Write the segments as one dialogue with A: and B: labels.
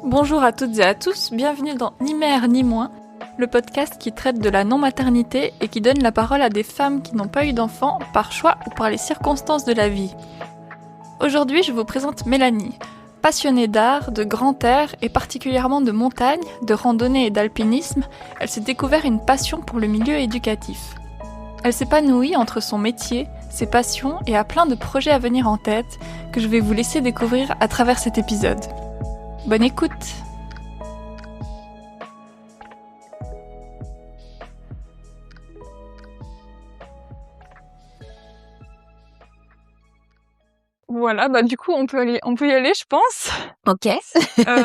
A: Bonjour à toutes et à tous, bienvenue dans Ni mère ni moins, le podcast qui traite de la non-maternité et qui donne la parole à des femmes qui n'ont pas eu d'enfants par choix ou par les circonstances de la vie. Aujourd'hui, je vous présente Mélanie, passionnée d'art, de grand air et particulièrement de montagne, de randonnée et d'alpinisme. Elle s'est découvert une passion pour le milieu éducatif. Elle s'épanouit entre son métier, ses passions et a plein de projets à venir en tête que je vais vous laisser découvrir à travers cet épisode. Bonne écoute! Voilà, du coup, on peut y aller, je pense.
B: Ok.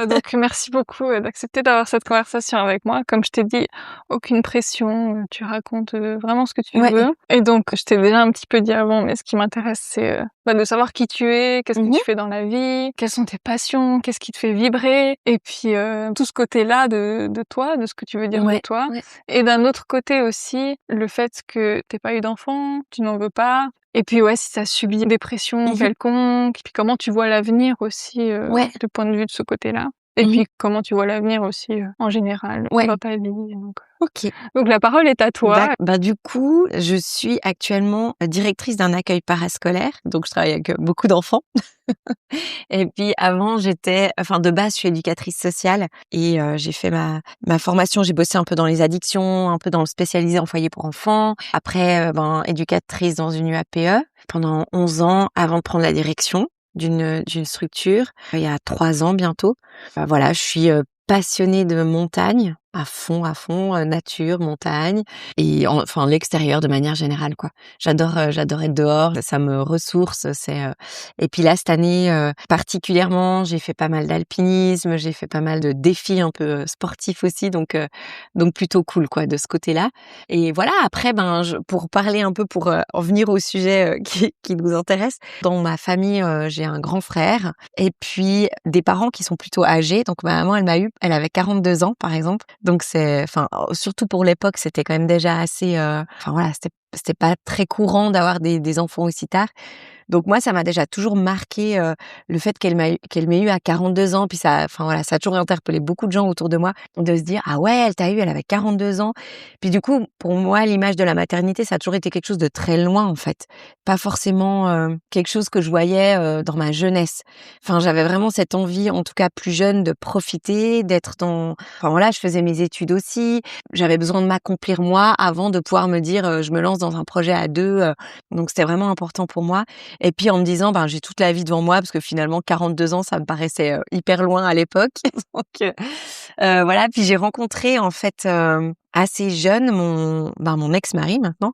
A: Donc, merci beaucoup d'accepter d'avoir cette conversation avec moi. Comme je t'ai dit, aucune pression, tu racontes vraiment ce que tu veux. Et donc, je t'ai déjà un petit peu dit avant, mais ce qui m'intéresse, c'est de savoir qui tu es, qu'est-ce que tu fais dans la vie, quelles sont tes passions, qu'est-ce qui te fait vibrer, et puis tout ce côté-là de toi, de ce que tu veux dire de toi. Et d'un autre côté aussi, le fait que t'aies pas eu d'enfant, tu n'en veux pas. Et puis si t'as subi une dépression quelconque, et puis comment tu vois l'avenir aussi du point de vue de ce côté-là. Et puis comment tu vois l'avenir aussi en général dans ta vie. Donc la parole est à toi.
B: Du coup, je suis actuellement directrice d'un accueil parascolaire, donc je travaille avec beaucoup d'enfants. Et puis avant, de base, je suis éducatrice sociale et j'ai fait ma formation, j'ai bossé un peu dans les addictions, un peu dans le spécialisé en foyer pour enfants. Après, éducatrice dans une UAPE pendant 11 ans avant de prendre la direction d'une structure il y a 3 ans bientôt. Je suis passionnée de montagne à fond, nature, montagne et l'extérieur de manière générale quoi. J'adore être dehors, ça me ressource, et puis là cette année particulièrement, j'ai fait pas mal d'alpinisme, j'ai fait pas mal de défis un peu sportifs aussi donc plutôt cool quoi de ce côté-là. Et voilà, après pour parler un peu pour en venir au sujet qui nous intéresse, dans ma famille, j'ai un grand frère et puis des parents qui sont plutôt âgés. Donc ma maman, elle avait 42 ans par exemple. Donc surtout pour l'époque, c'était quand même déjà assez c'était pas très courant d'avoir des enfants aussi tard. Donc moi, ça m'a déjà toujours marqué le fait qu'elle m'ait eu à 42 ans. Puis ça a toujours interpellé beaucoup de gens autour de moi de se dire ah ouais, elle t'a eu, elle avait 42 ans. Puis du coup, pour moi, l'image de la maternité, ça a toujours été quelque chose de très loin en fait, pas forcément quelque chose que je voyais dans ma jeunesse. J'avais vraiment cette envie, en tout cas plus jeune, de profiter, d'être dans. Je faisais mes études aussi. J'avais besoin de m'accomplir moi avant de pouvoir me dire je me lance dans un projet à 2. Donc c'était vraiment important pour moi. Et puis en me disant j'ai toute la vie devant moi parce que finalement 42 ans ça me paraissait hyper loin à l'époque. Donc puis j'ai rencontré en fait assez jeune mon ex-mari maintenant.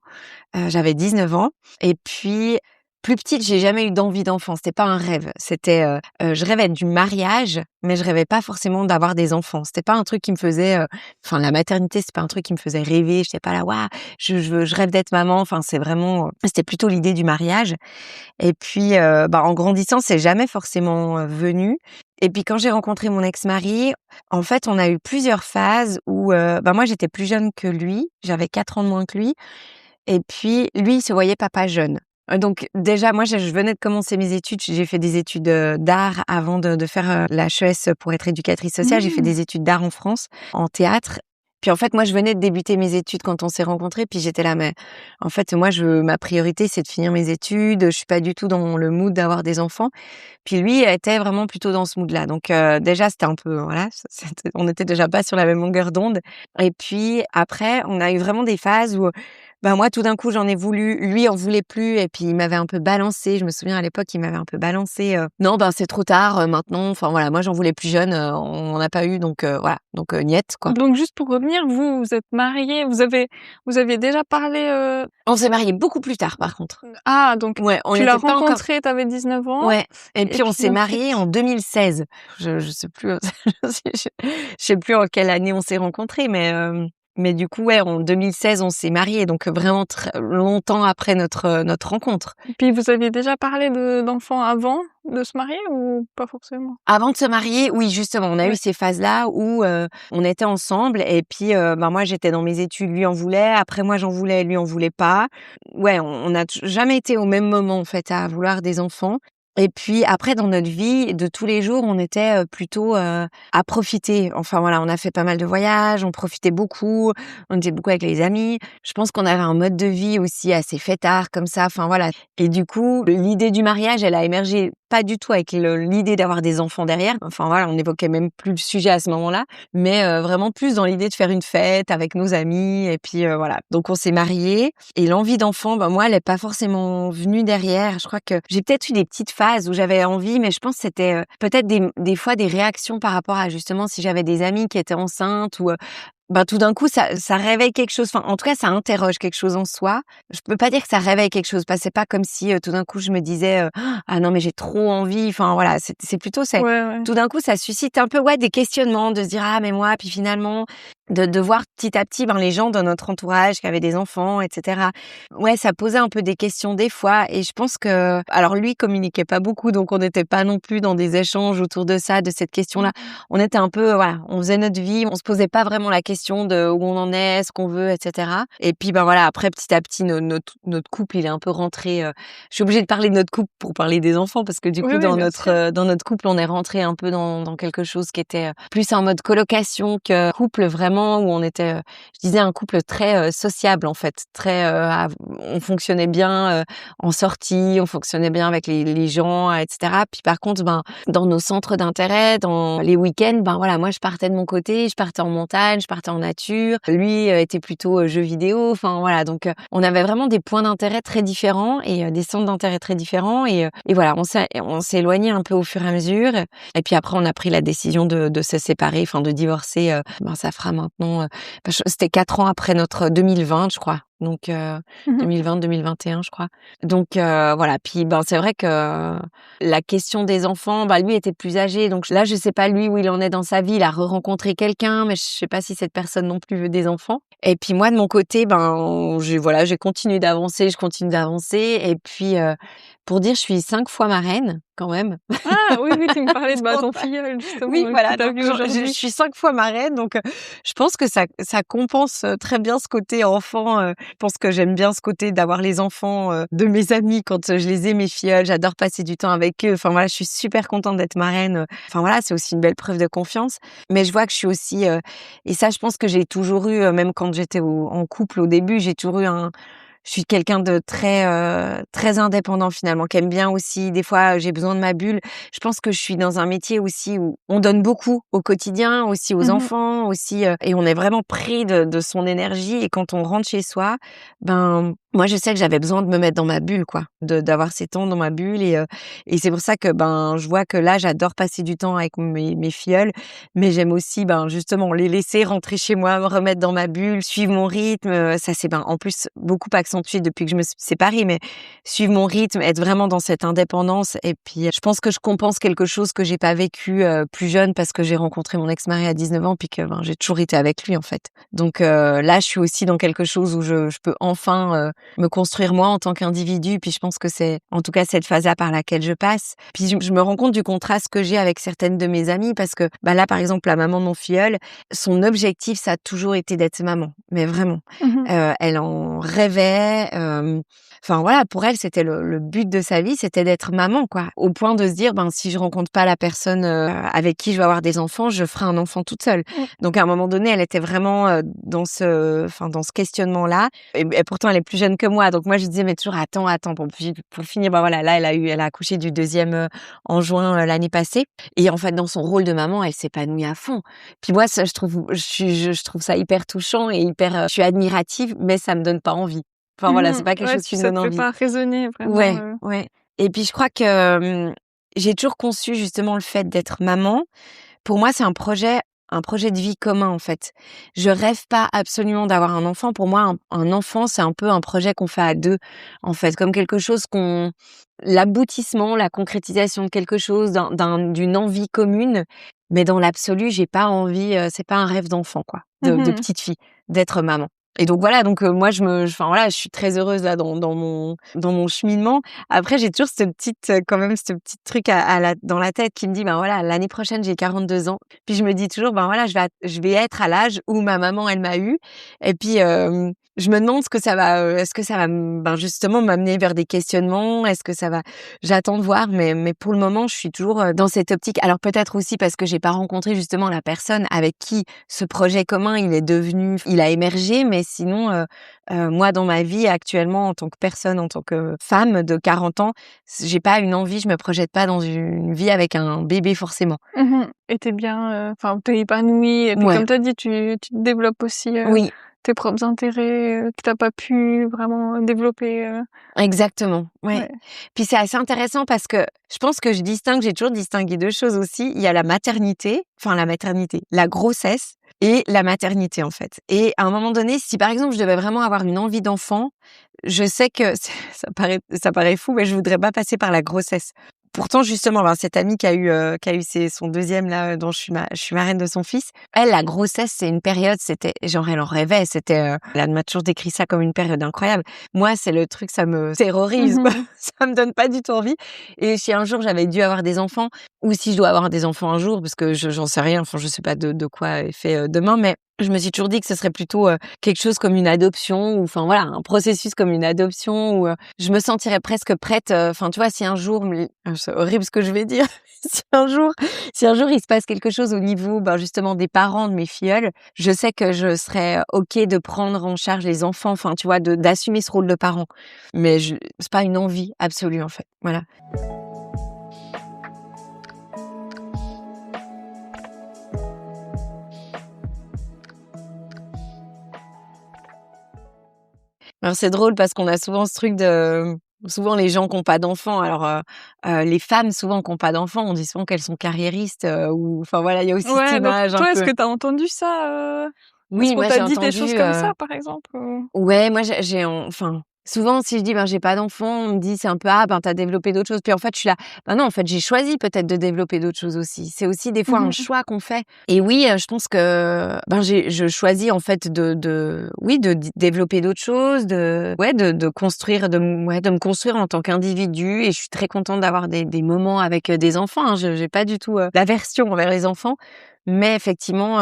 B: J'avais 19 ans et puis plus petite, j'ai jamais eu d'envie d'enfant, c'était pas un rêve, c'était je rêvais du mariage, mais je rêvais pas forcément d'avoir des enfants. C'était pas un truc qui me faisait la maternité, c'est pas un truc qui me faisait rêver, j'étais pas là waouh, je rêve d'être maman, c'est vraiment c'était plutôt l'idée du mariage. Et puis en grandissant, c'est jamais forcément venu. Et puis quand j'ai rencontré mon ex-mari, en fait, on a eu plusieurs phases où moi j'étais plus jeune que lui, j'avais 4 ans de moins que lui. Et puis lui, il se voyait papa jeune. Donc déjà, moi, je venais de commencer mes études. J'ai fait des études d'art avant de faire la HES pour être éducatrice sociale. J'ai fait des études d'art en France, en théâtre. Puis en fait, moi, je venais de débuter mes études quand on s'est rencontrés. Puis j'étais là, mais en fait, moi, ma priorité, c'est de finir mes études. Je suis pas du tout dans le mood d'avoir des enfants. Puis lui était vraiment plutôt dans ce mood-là. Donc déjà, c'était un peu, on était déjà pas sur la même longueur d'onde. Et puis après, on a eu vraiment des phases où moi, tout d'un coup, j'en ai voulu. Lui en voulait plus. Et puis, il m'avait un peu balancé. Je me souviens, à l'époque, il m'avait un peu balancé. Non, c'est trop tard maintenant. Moi, j'en voulais plus jeune. On n'en a pas eu. Donc, Donc, niette, quoi.
A: Donc, juste pour revenir, vous êtes mariés. Vous aviez déjà parlé...
B: On s'est mariés beaucoup plus tard, par contre.
A: Ah, donc, tu l'as rencontré, t'avais 19 ans.
B: Ouais. Et puis, on s'est mariés en 2016. Je sais plus, je sais plus en quelle année on s'est rencontrés, mais du coup, en 2016, on s'est mariés, donc vraiment très longtemps après notre rencontre.
A: Et puis, vous aviez déjà parlé d'enfants avant de se marier ou pas forcément?
B: Avant de se marier, oui, justement, on a eu ces phases-là où on était ensemble et puis moi, j'étais dans mes études, lui en voulait. Après, moi, j'en voulais, lui en voulait pas. Ouais, on n'a jamais été au même moment, en fait, à vouloir des enfants. Et puis après, dans notre vie de tous les jours, on était plutôt à profiter. Enfin voilà, on a fait pas mal de voyages, on profitait beaucoup, on était beaucoup avec les amis. Je pense qu'on avait un mode de vie aussi assez fêtard comme ça. Enfin voilà. Et du coup, l'idée du mariage, elle a émergé pas du tout avec l'idée d'avoir des enfants derrière. Enfin voilà, on n'évoquait même plus le sujet à ce moment-là, mais vraiment plus dans l'idée de faire une fête avec nos amis. Et puis voilà. Donc on s'est mariés et l'envie d'enfant, ben moi, elle est pas forcément venue derrière. Je crois que j'ai peut-être eu des petites phases où j'avais envie, mais je pense que c'était peut-être des fois des réactions par rapport à justement si j'avais des amies qui étaient enceintes ou ben, tout d'un coup, ça réveille quelque chose. Enfin, en tout cas, ça interroge quelque chose en soi. Je peux pas dire que ça réveille quelque chose, parce que c'est pas comme si tout d'un coup je me disais ah non mais j'ai trop envie. Enfin voilà, c'est plutôt
A: Ouais, ouais.
B: tout d'un coup ça suscite un peu des questionnements, de se dire ah mais moi, puis finalement de voir petit à petit les gens dans notre entourage qui avaient des enfants, etc. Ouais, ça posait un peu des questions des fois, et je pense que alors lui communiquait pas beaucoup, donc on n'était pas non plus dans des échanges autour de ça, de cette question-là. On était un peu voilà, on faisait notre vie, on se posait pas vraiment la question de où on en est, ce qu'on veut, etc. Et puis ben voilà, après petit à petit notre couple il est un peu rentré. Je suis obligée de parler de notre couple pour parler des enfants, parce que du
A: Oui,
B: coup
A: oui, bien sûr.
B: dans notre couple on est rentré un peu dans quelque chose qui était plus en mode colocation que couple vraiment, où on était je disais un couple très sociable en fait, très on fonctionnait bien en sortie, on fonctionnait bien avec les gens, etc. Puis par contre dans nos centres d'intérêt, dans les week-ends, ben voilà, moi je partais de mon côté, je partais en montagne, je partais en nature. Lui était plutôt jeux vidéo. Enfin voilà, donc on avait vraiment des points d'intérêt très différents et des centres d'intérêt très différents. Et voilà, on s'est éloigné un peu au fur et à mesure. Et puis après, on a pris la décision de se séparer, enfin de divorcer. Ça fera maintenant, c'était 4 ans après notre 2020, je crois. Donc
A: Mmh.
B: 2020-2021, je crois. Donc voilà, puis c'est vrai que la question des enfants, lui était plus âgé, donc là je sais pas lui où il en est dans sa vie, il a re-rencontré quelqu'un, mais je sais pas si cette personne non plus veut des enfants. Et puis moi de mon côté, j'ai continué d'avancer, je continue d'avancer, et puis pour dire, je suis 5 fois marraine quand même.
A: Ah oui, oui, tu me parlais de,
B: Donc
A: ton filleul
B: oui,
A: justement, qui
B: voilà,
A: t'a
B: donc
A: vu
B: je
A: aujourd'hui.
B: suis 5 fois marraine, donc je pense que ça compense très bien ce côté enfant. Je pense que j'aime bien ce côté d'avoir les enfants de mes amis quand je les ai, mes filleuls. J'adore passer du temps avec eux. Enfin voilà, je suis super contente d'être marraine. Enfin voilà, c'est aussi une belle preuve de confiance. Mais je vois que je suis aussi et ça, je pense que j'ai toujours eu, même quand j'étais en couple au début, j'ai toujours eu je suis quelqu'un de très indépendant finalement, qui aime bien aussi des fois, j'ai besoin de ma bulle. Je pense que je suis dans un métier aussi où on donne beaucoup au quotidien, aussi aux
A: Mmh.
B: enfants, aussi, et on est vraiment pris de son énergie, et quand on rentre chez soi, moi je sais que j'avais besoin de me mettre dans ma bulle quoi, d'avoir ces temps dans ma bulle, et c'est pour ça que, je vois que là, j'adore passer du temps avec mes filleuls, mais j'aime aussi, justement les laisser rentrer chez moi, me remettre dans ma bulle, suivre mon rythme, ça c'est, en plus beaucoup accentué depuis que je me suis séparée, mais suivre mon rythme, être vraiment dans cette indépendance. Et puis je pense que je compense quelque chose que j'ai pas vécu plus jeune, parce que j'ai rencontré mon ex-mari à 19 ans, puis que j'ai toujours été avec lui en fait. Donc là, je suis aussi dans quelque chose où je peux enfin me construire moi en tant qu'individu. Puis je pense que c'est en tout cas cette phase-là par laquelle je passe. Puis je me rends compte du contraste que j'ai avec certaines de mes amies, parce que là par exemple la maman de mon filleul, son objectif ça a toujours été d'être maman, mais vraiment.
A: Mmh.
B: Elle en rêvait, enfin voilà, pour elle, c'était le but de sa vie, c'était d'être maman, quoi. Au point de se dire: si je rencontre pas la personne, avec qui je vais avoir des enfants, je ferai un enfant toute seule».
A: Ouais.
B: Donc à un moment donné, elle était vraiment, dans ce questionnement-là, et pourtant elle est plus jeune que moi. Donc moi, je disais: «Mais toujours attends, pour finir». Voilà, là, elle a accouché du deuxième en juin, l'année passée, et en fait, dans son rôle de maman, elle s'épanouit à fond. Puis moi, ça, je trouve ça hyper touchant et hyper, je suis admirative, mais ça me donne pas envie. Enfin voilà, c'est
A: Mmh.
B: pas quelque
A: Ouais,
B: chose
A: tu
B: qui me
A: ça
B: donne
A: te fait
B: envie.
A: pas raisonner vraiment,
B: Ouais, ouais, et puis je crois que, j'ai toujours conçu justement le fait d'être maman. Pour moi, c'est un projet de vie commun, en fait. Je rêve pas absolument d'avoir un enfant. Pour moi, un enfant, c'est un peu un projet qu'on fait à 2, en fait, comme quelque chose l'aboutissement, la concrétisation de quelque chose, d'une envie commune. Mais dans l'absolu, j'ai pas envie, c'est pas un rêve d'enfant, quoi, de
A: Mmh.
B: petite fille, d'être maman. Et donc voilà, donc moi enfin voilà, je suis très heureuse là dans mon cheminement. Après, j'ai toujours cette petite, quand même, ce petit truc dans la tête qui me dit: voilà, l'année prochaine, j'ai 42 ans». Puis je me dis toujours: voilà, je vais être à l'âge où ma maman, elle m'a eu. Et puis, Je me demande ce que ça va, est-ce que ça va justement m'amener vers des questionnements? Est-ce que ça va j'attends de voir, mais pour le moment, je suis toujours, dans cette optique. Alors peut-être aussi parce que j'ai pas rencontré justement la personne avec qui ce projet commun, il a émergé, mais sinon, moi dans ma vie actuellement en tant que personne, en tant que femme de 40 ans, j'ai pas une envie, je me projette pas dans une vie avec un bébé forcément.
A: Et tu bien, enfin, tu épanouie et puis
B: Ouais,
A: comme tu as dit, tu développes aussi,
B: oui.
A: tes propres intérêts, que tu pas pu vraiment développer,
B: Exactement, ouais.
A: ouais.
B: Puis c'est assez intéressant parce que je pense que j'ai toujours distingué 2 choses aussi. Il y a la maternité, la grossesse et la maternité, en fait. Et à un moment donné, si par exemple, je devais vraiment avoir une envie d'enfant, je sais que ça paraît fou, mais je voudrais pas passer par la grossesse. Pourtant, justement, cette amie qui a eu son deuxième là, dont je suis marraine de son fils, elle, la grossesse, c'est une période, c'était genre elle en rêvait, elle m'a toujours décrit ça comme une période incroyable. Moi, c'est le truc, ça me terrorise, quoi.
A: Mmh.
B: Ça me donne pas du tout envie. Et si un jour j'avais dû avoir des enfants, ou si je dois avoir des enfants un jour, parce que j'en sais rien, enfin, je sais pas de quoi est fait demain, mais je me suis toujours dit que ce serait plutôt quelque chose comme une adoption, ou enfin voilà, un processus comme une adoption, où je me sentirais presque prête. Enfin, tu vois, si un jour, c'est horrible ce que je vais dire, si un jour il se passe quelque chose au niveau, justement des parents de mes filleuls, je sais que je serais ok de prendre en charge les enfants, enfin, tu vois, d'assumer ce rôle de parent. Mais c'est pas une envie absolue en fait. Voilà. Alors c'est drôle parce qu'on a souvent ce truc de souvent les gens qui ont pas d'enfants, alors, les femmes souvent qui ont pas d'enfants, on dit souvent qu'elles sont carriéristes, ou enfin voilà, il y a aussi cette
A: Ouais, donc
B: image un
A: toi, est-ce
B: peu.
A: que tu as entendu ça, est-ce
B: Oui,
A: qu'on
B: moi
A: t'a
B: j'ai
A: dit des choses
B: entendu,
A: comme ça, par exemple, ou?
B: ouais, moi enfin, souvent si je dis: «Ben, j'ai pas d'enfant», on me dit c'est un peu: «Ah ben, tu as développé d'autres choses». Puis en fait, je suis là: «Ben non, en fait, j'ai choisi peut-être de développer d'autres choses aussi». C'est aussi des fois un
A: Mmh.
B: choix qu'on fait. Et oui, je pense que, je choisis en fait oui, de développer d'autres choses, de construire, de me construire en tant qu'individu, et je suis très contente d'avoir des moments avec, des enfants, hein. Je j'ai pas du tout, d'aversion envers les enfants. Mais effectivement,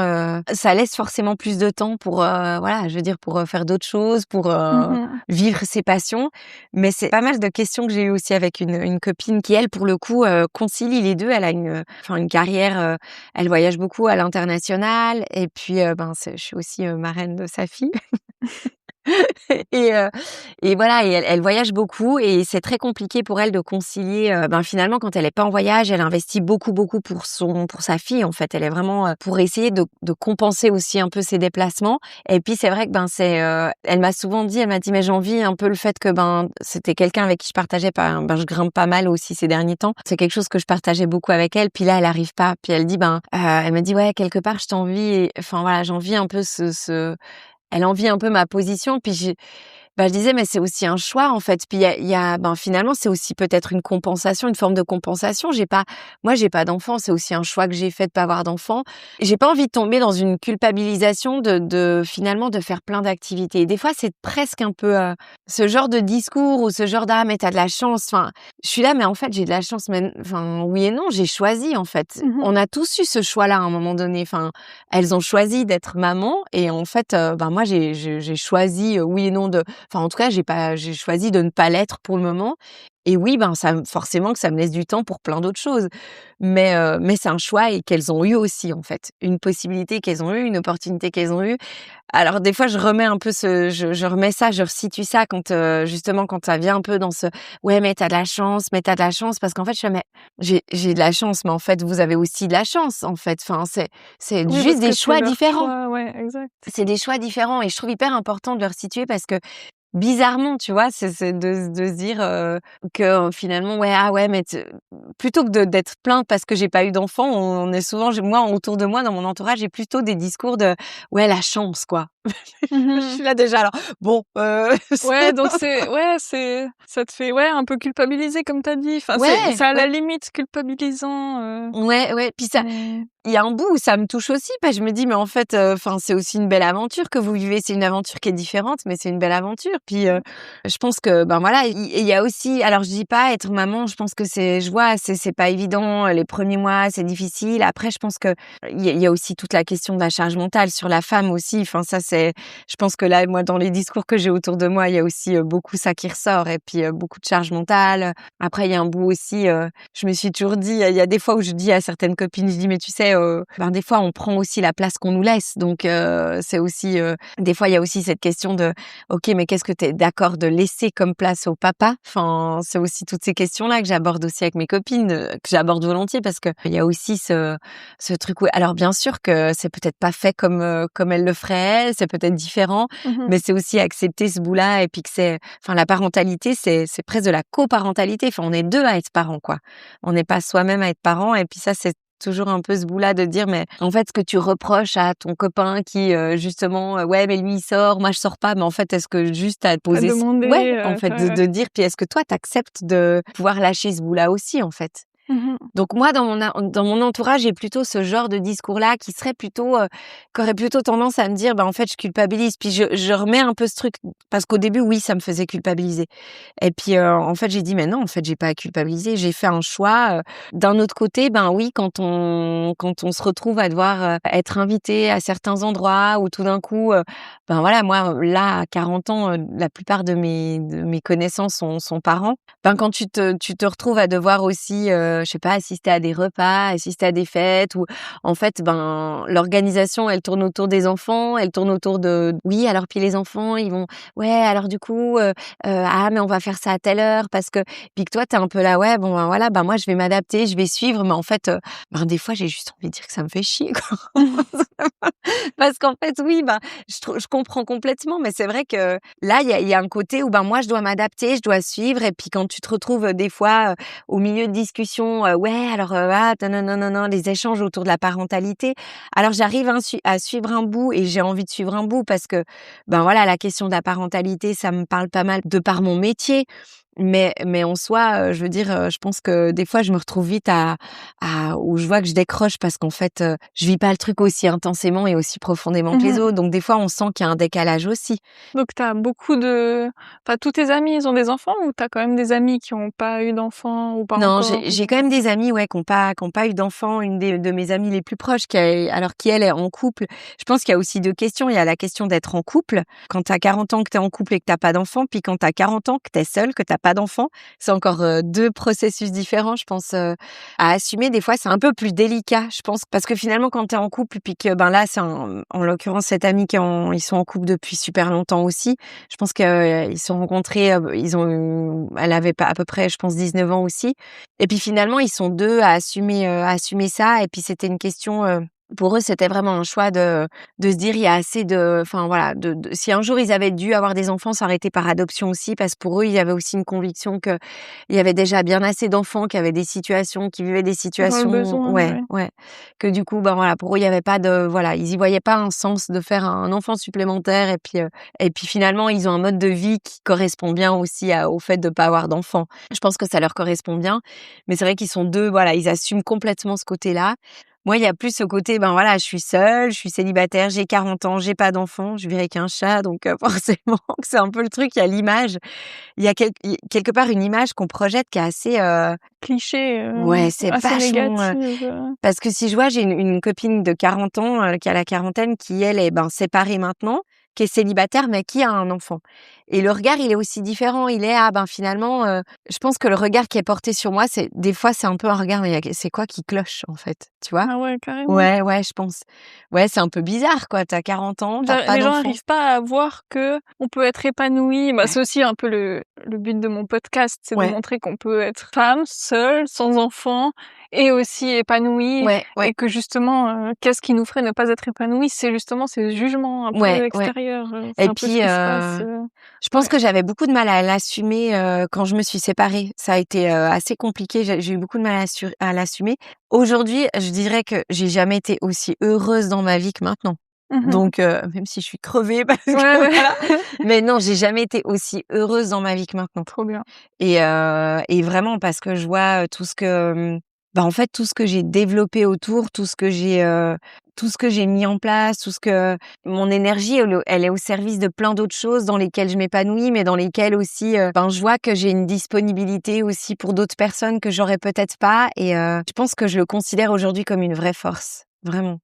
B: ça laisse forcément plus de temps pour, voilà, je veux dire pour, faire d'autres choses, pour,
A: Mmh.
B: vivre ses passions. Mais c'est pas mal de questions que j'ai eues aussi avec une copine qui, elle, pour le coup, concilie les 2. Elle a une carrière, elle voyage beaucoup à l'international, et puis, je suis aussi, marraine de sa fille. Et voilà, et elle voyage beaucoup, et c'est très compliqué pour elle de concilier, finalement quand elle est pas en voyage, elle investit beaucoup, beaucoup pour sa fille en fait. Elle est vraiment, pour essayer de compenser aussi un peu ses déplacements. Et puis c'est vrai que, elle m'a souvent dit, elle m'a dit: «Mais j'envie un peu le fait que, c'était quelqu'un avec qui je partageais pas, je grimpe pas mal aussi ces derniers temps. C'est quelque chose que je partageais beaucoup avec elle, puis là elle arrive pas». Puis elle dit, elle m'a dit: «Ouais, quelque part je t'envie», et enfin voilà, j'envie un peu elle envie un peu ma position. Puis je disais: «Mais c'est aussi un choix, en fait». Puis finalement, c'est aussi peut-être une compensation, une forme de compensation. J'ai pas d'enfant, c'est aussi un choix que j'ai fait de pas avoir d'enfant. J'ai pas envie de tomber dans une culpabilisation de finalement de faire plein d'activités. Et des fois, c'est presque un peu, ce genre de discours, ou ce genre d': «Ah mais tu as de la chance». Enfin, je suis là: «Mais en fait, j'ai de la chance», mais enfin, oui et non, j'ai choisi, en fait.
A: Mmh.
B: On a tous eu ce choix-là à un moment donné. Enfin, elles ont choisi d'être maman, et en fait, moi, j'ai choisi, oui et non de enfin, en tout cas, j'ai choisi de ne pas l'être pour le moment. Et oui, forcément que ça me laisse du temps pour plein d'autres choses. Mais c'est un choix, et qu'elles ont eu aussi, en fait. Une possibilité qu'elles ont eue, une opportunité qu'elles ont eue. Alors des fois, je remets un peu je remets ça, je resitue ça quand, justement, quand ça vient un peu dans ce: «Ouais, mais t'as de la chance, mais t'as de la chance», parce qu'en fait, je fais: «Mais j'ai de la chance, mais en fait, vous avez aussi de la chance, en fait». Enfin, c'est
A: Oui,
B: juste
A: parce
B: des
A: que c'est
B: choix
A: leur
B: différents.
A: choix, ouais, exact.
B: C'est des choix différents, et je trouve hyper important de le resituer parce que bizarrement, tu vois, c'est de se dire, que, finalement, ouais, ah ouais, mais plutôt que d'être plainte parce que j'ai pas eu d'enfant, on est souvent moi, autour de moi, dans mon entourage, j'ai plutôt des discours de: «Ouais, la chance, quoi». Je
A: Mmh.
B: suis là déjà, alors bon,
A: Ouais, donc ça te fait, ouais, un peu culpabiliser comme tu as dit. Enfin, c'est
B: ouais,
A: à la
B: ouais,
A: limite culpabilisant,
B: ouais, ouais, puis ça.
A: mais
B: Il y a un bout où ça me touche aussi, parce que je me dis: «Mais en fait, enfin, c'est aussi une belle aventure que vous vivez». C'est une aventure qui est différente, mais c'est une belle aventure. Puis, je pense que, voilà, il y a aussi, alors je dis pas être maman, je pense que je vois, c'est pas évident, les premiers mois, c'est difficile. Après, je pense que il y a aussi toute la question de la charge mentale sur la femme aussi. Enfin, ça, je pense que là, moi, dans les discours que j'ai autour de moi, il y a aussi beaucoup ça qui ressort et puis beaucoup de charge mentale. Après, il y a un bout aussi, je me suis toujours dit, il y a des fois où je dis à certaines copines, je dis, mais tu sais, des fois, on prend aussi la place qu'on nous laisse. Donc, c'est aussi, des fois, il y a aussi cette question de, OK, mais qu'est-ce que tu es d'accord de laisser comme place au papa? Enfin, c'est aussi toutes ces questions-là que j'aborde aussi avec mes copines, que j'aborde volontiers parce que il y a aussi ce truc où, alors bien sûr que c'est peut-être pas fait comme elle le ferait elle, c'est peut-être différent, mais c'est aussi accepter ce bout-là et puis que la parentalité, c'est presque de la coparentalité. Enfin, on est deux à être parents, quoi. On n'est pas soi-même à être parents et puis ça, c'est toujours un peu ce bout-là de dire, mais en fait, ce que tu reproches à ton copain qui, justement, ouais, mais lui, il sort, moi, je sors pas, mais en fait, est-ce que juste à te
A: À
B: poser,
A: demander,
B: ouais, en fait, de dire, puis est-ce que toi, t'acceptes de pouvoir lâcher ce bout-là aussi, en fait? Donc moi, dans mon entourage, j'ai plutôt ce genre de discours-là qui serait plutôt, qui aurait plutôt tendance à me dire, en fait, je culpabilise. Puis je remets un peu ce truc parce qu'au début, oui, ça me faisait culpabiliser. Et puis, en fait, j'ai dit: «Mais non, en fait, j'ai pas à culpabiliser. J'ai fait un choix». D'un autre côté, oui, quand on se retrouve à devoir, être invité à certains endroits où tout d'un coup, voilà, moi, là, à 40 ans, la plupart de mes connaissances sont parents. Quand tu te retrouves à devoir aussi, je sais pas, assister à des repas, assister à des fêtes où en fait, l'organisation, elle tourne autour des enfants, elle tourne autour de oui, alors puis les enfants, ils vont ouais, alors du coup, ah mais on va faire ça à telle heure parce que puis que toi, tu es un peu là, ouais, bon, voilà, moi je vais m'adapter, je vais suivre, mais en fait, des fois, j'ai juste envie de dire que ça me fait chier, quoi. Parce qu'en fait, oui, je comprends complètement, mais c'est vrai que là, il y a un côté où moi, je dois m'adapter, je dois suivre et puis quand tu te retrouves, des fois, au milieu de discussions, ouais, alors, non, non, non, non, les échanges autour de la parentalité. Alors j'arrive à suivre un bout et j'ai envie de suivre un bout parce que, voilà, la question de la parentalité, ça me parle pas mal de par mon métier. Mais en soi, je veux dire, je pense que des fois, je me retrouve vite à où je vois que je décroche parce qu'en fait, je vis pas le truc aussi intensément et aussi profondément que les autres. Donc des fois, on sent qu'il y a un décalage aussi.
A: Donc t'as beaucoup de enfin, tous tes amis, ils ont des enfants ou t'as quand même des amis qui ont pas eu d'enfants ou pas
B: Non,
A: encore
B: j'ai
A: ou
B: quand même des amis, ouais, qui ont pas eu d'enfants. Une de mes amies les plus proches qui elle est en couple. Je pense qu'il y a aussi 2 questions. Il y a la question d'être en couple. Quand tu as 40 ans que tu es en couple et que tu pas d'enfant, puis quand tu as 40 ans que tu es seule, que tu pas d'enfant. C'est encore, 2 processus différents, je pense, à assumer. Des fois, c'est un peu plus délicat, je pense, parce que finalement, quand tu es en couple puis que, là, c'est en l'occurrence cette amie ils sont en couple depuis super longtemps aussi. Je pense qu'ils se sont rencontrés, elle avait pas à peu près, je pense, 19 ans aussi. Et puis finalement, ils sont 2 à assumer ça et puis c'était une question, pour eux, c'était vraiment un choix de se dire: «Il y a assez de» enfin voilà, de si un jour ils avaient dû avoir des enfants, ça aurait été par adoption aussi parce que pour eux, il y avait aussi une conviction qu'il y avait déjà bien assez d'enfants qui vivaient des
A: dans le
B: situations
A: besoin,
B: ouais,
A: ouais.
B: ouais, que du coup, voilà, pour eux, il y avait pas de voilà, ils y voyaient pas un sens de faire un enfant supplémentaire et puis finalement, ils ont un mode de vie qui correspond bien aussi au fait de pas avoir d'enfants. Je pense que ça leur correspond bien, mais c'est vrai qu'ils sont 2, voilà, ils assument complètement ce côté-là. Moi, il y a plus ce côté, voilà, je suis seule, je suis célibataire, j'ai 40 ans, j'ai pas d'enfant, je vis avec un chat, donc forcément que c'est un peu le truc, il y a l'image. Il y a quelque part une image qu'on projette qui est assez,
A: Cliché,
B: ouais, c'est
A: assez
B: vachement,
A: négative,
B: parce que si je vois, j'ai une copine de 40 ans, qui a la quarantaine, qui elle est, séparée maintenant, qui est célibataire, mais qui a un enfant. Et le regard, il est aussi différent. Il est: «Ah finalement», je pense que le regard qui est porté sur moi, c'est des fois, c'est un peu un regard, mais c'est quoi qui cloche, en fait, tu vois?
A: ah ouais, carrément.
B: Ouais, ouais, je pense. Ouais, c'est un peu bizarre, quoi. Tu as 40 ans, tu pas
A: Les gens
B: d'enfant.
A: arrivent pas à voir que on peut être épanoui.
B: Ouais,
A: C'est aussi un peu le but de mon podcast, c'est de
B: ouais,
A: montrer qu'on peut être femme, seule, sans enfant et aussi épanouie
B: ouais, ouais,
A: et que justement, qu'est-ce qui nous ferait ne pas être épanouie? C'est justement ces jugements un peu
B: ouais, ouais.
A: extérieurs, c'est
B: Et
A: un peu ce
B: puis,
A: qui se passe,
B: je pense
A: ouais.
B: que j'avais beaucoup de mal à l'assumer, quand je me suis séparée. Ça a été, assez compliqué. J'ai eu beaucoup de mal à l'assumer. Aujourd'hui, je dirais que j'ai jamais été aussi heureuse dans ma vie que maintenant.
A: Mmh.
B: Donc, même si je suis crevée parce
A: Ouais,
B: que
A: ouais.
B: voilà, mais non, j'ai jamais été aussi heureuse dans ma vie que maintenant.
A: Trop bien.
B: Et vraiment parce que je vois, tout ce que, en fait, tout ce que j'ai développé autour, tout ce que j'ai mis en place, tout ce que mon énergie, elle est au service de plein d'autres choses dans lesquelles je m'épanouis, mais dans lesquelles aussi, je vois que j'ai une disponibilité aussi pour d'autres personnes que j'aurais peut-être pas et je pense que je le considère aujourd'hui comme une vraie force, vraiment.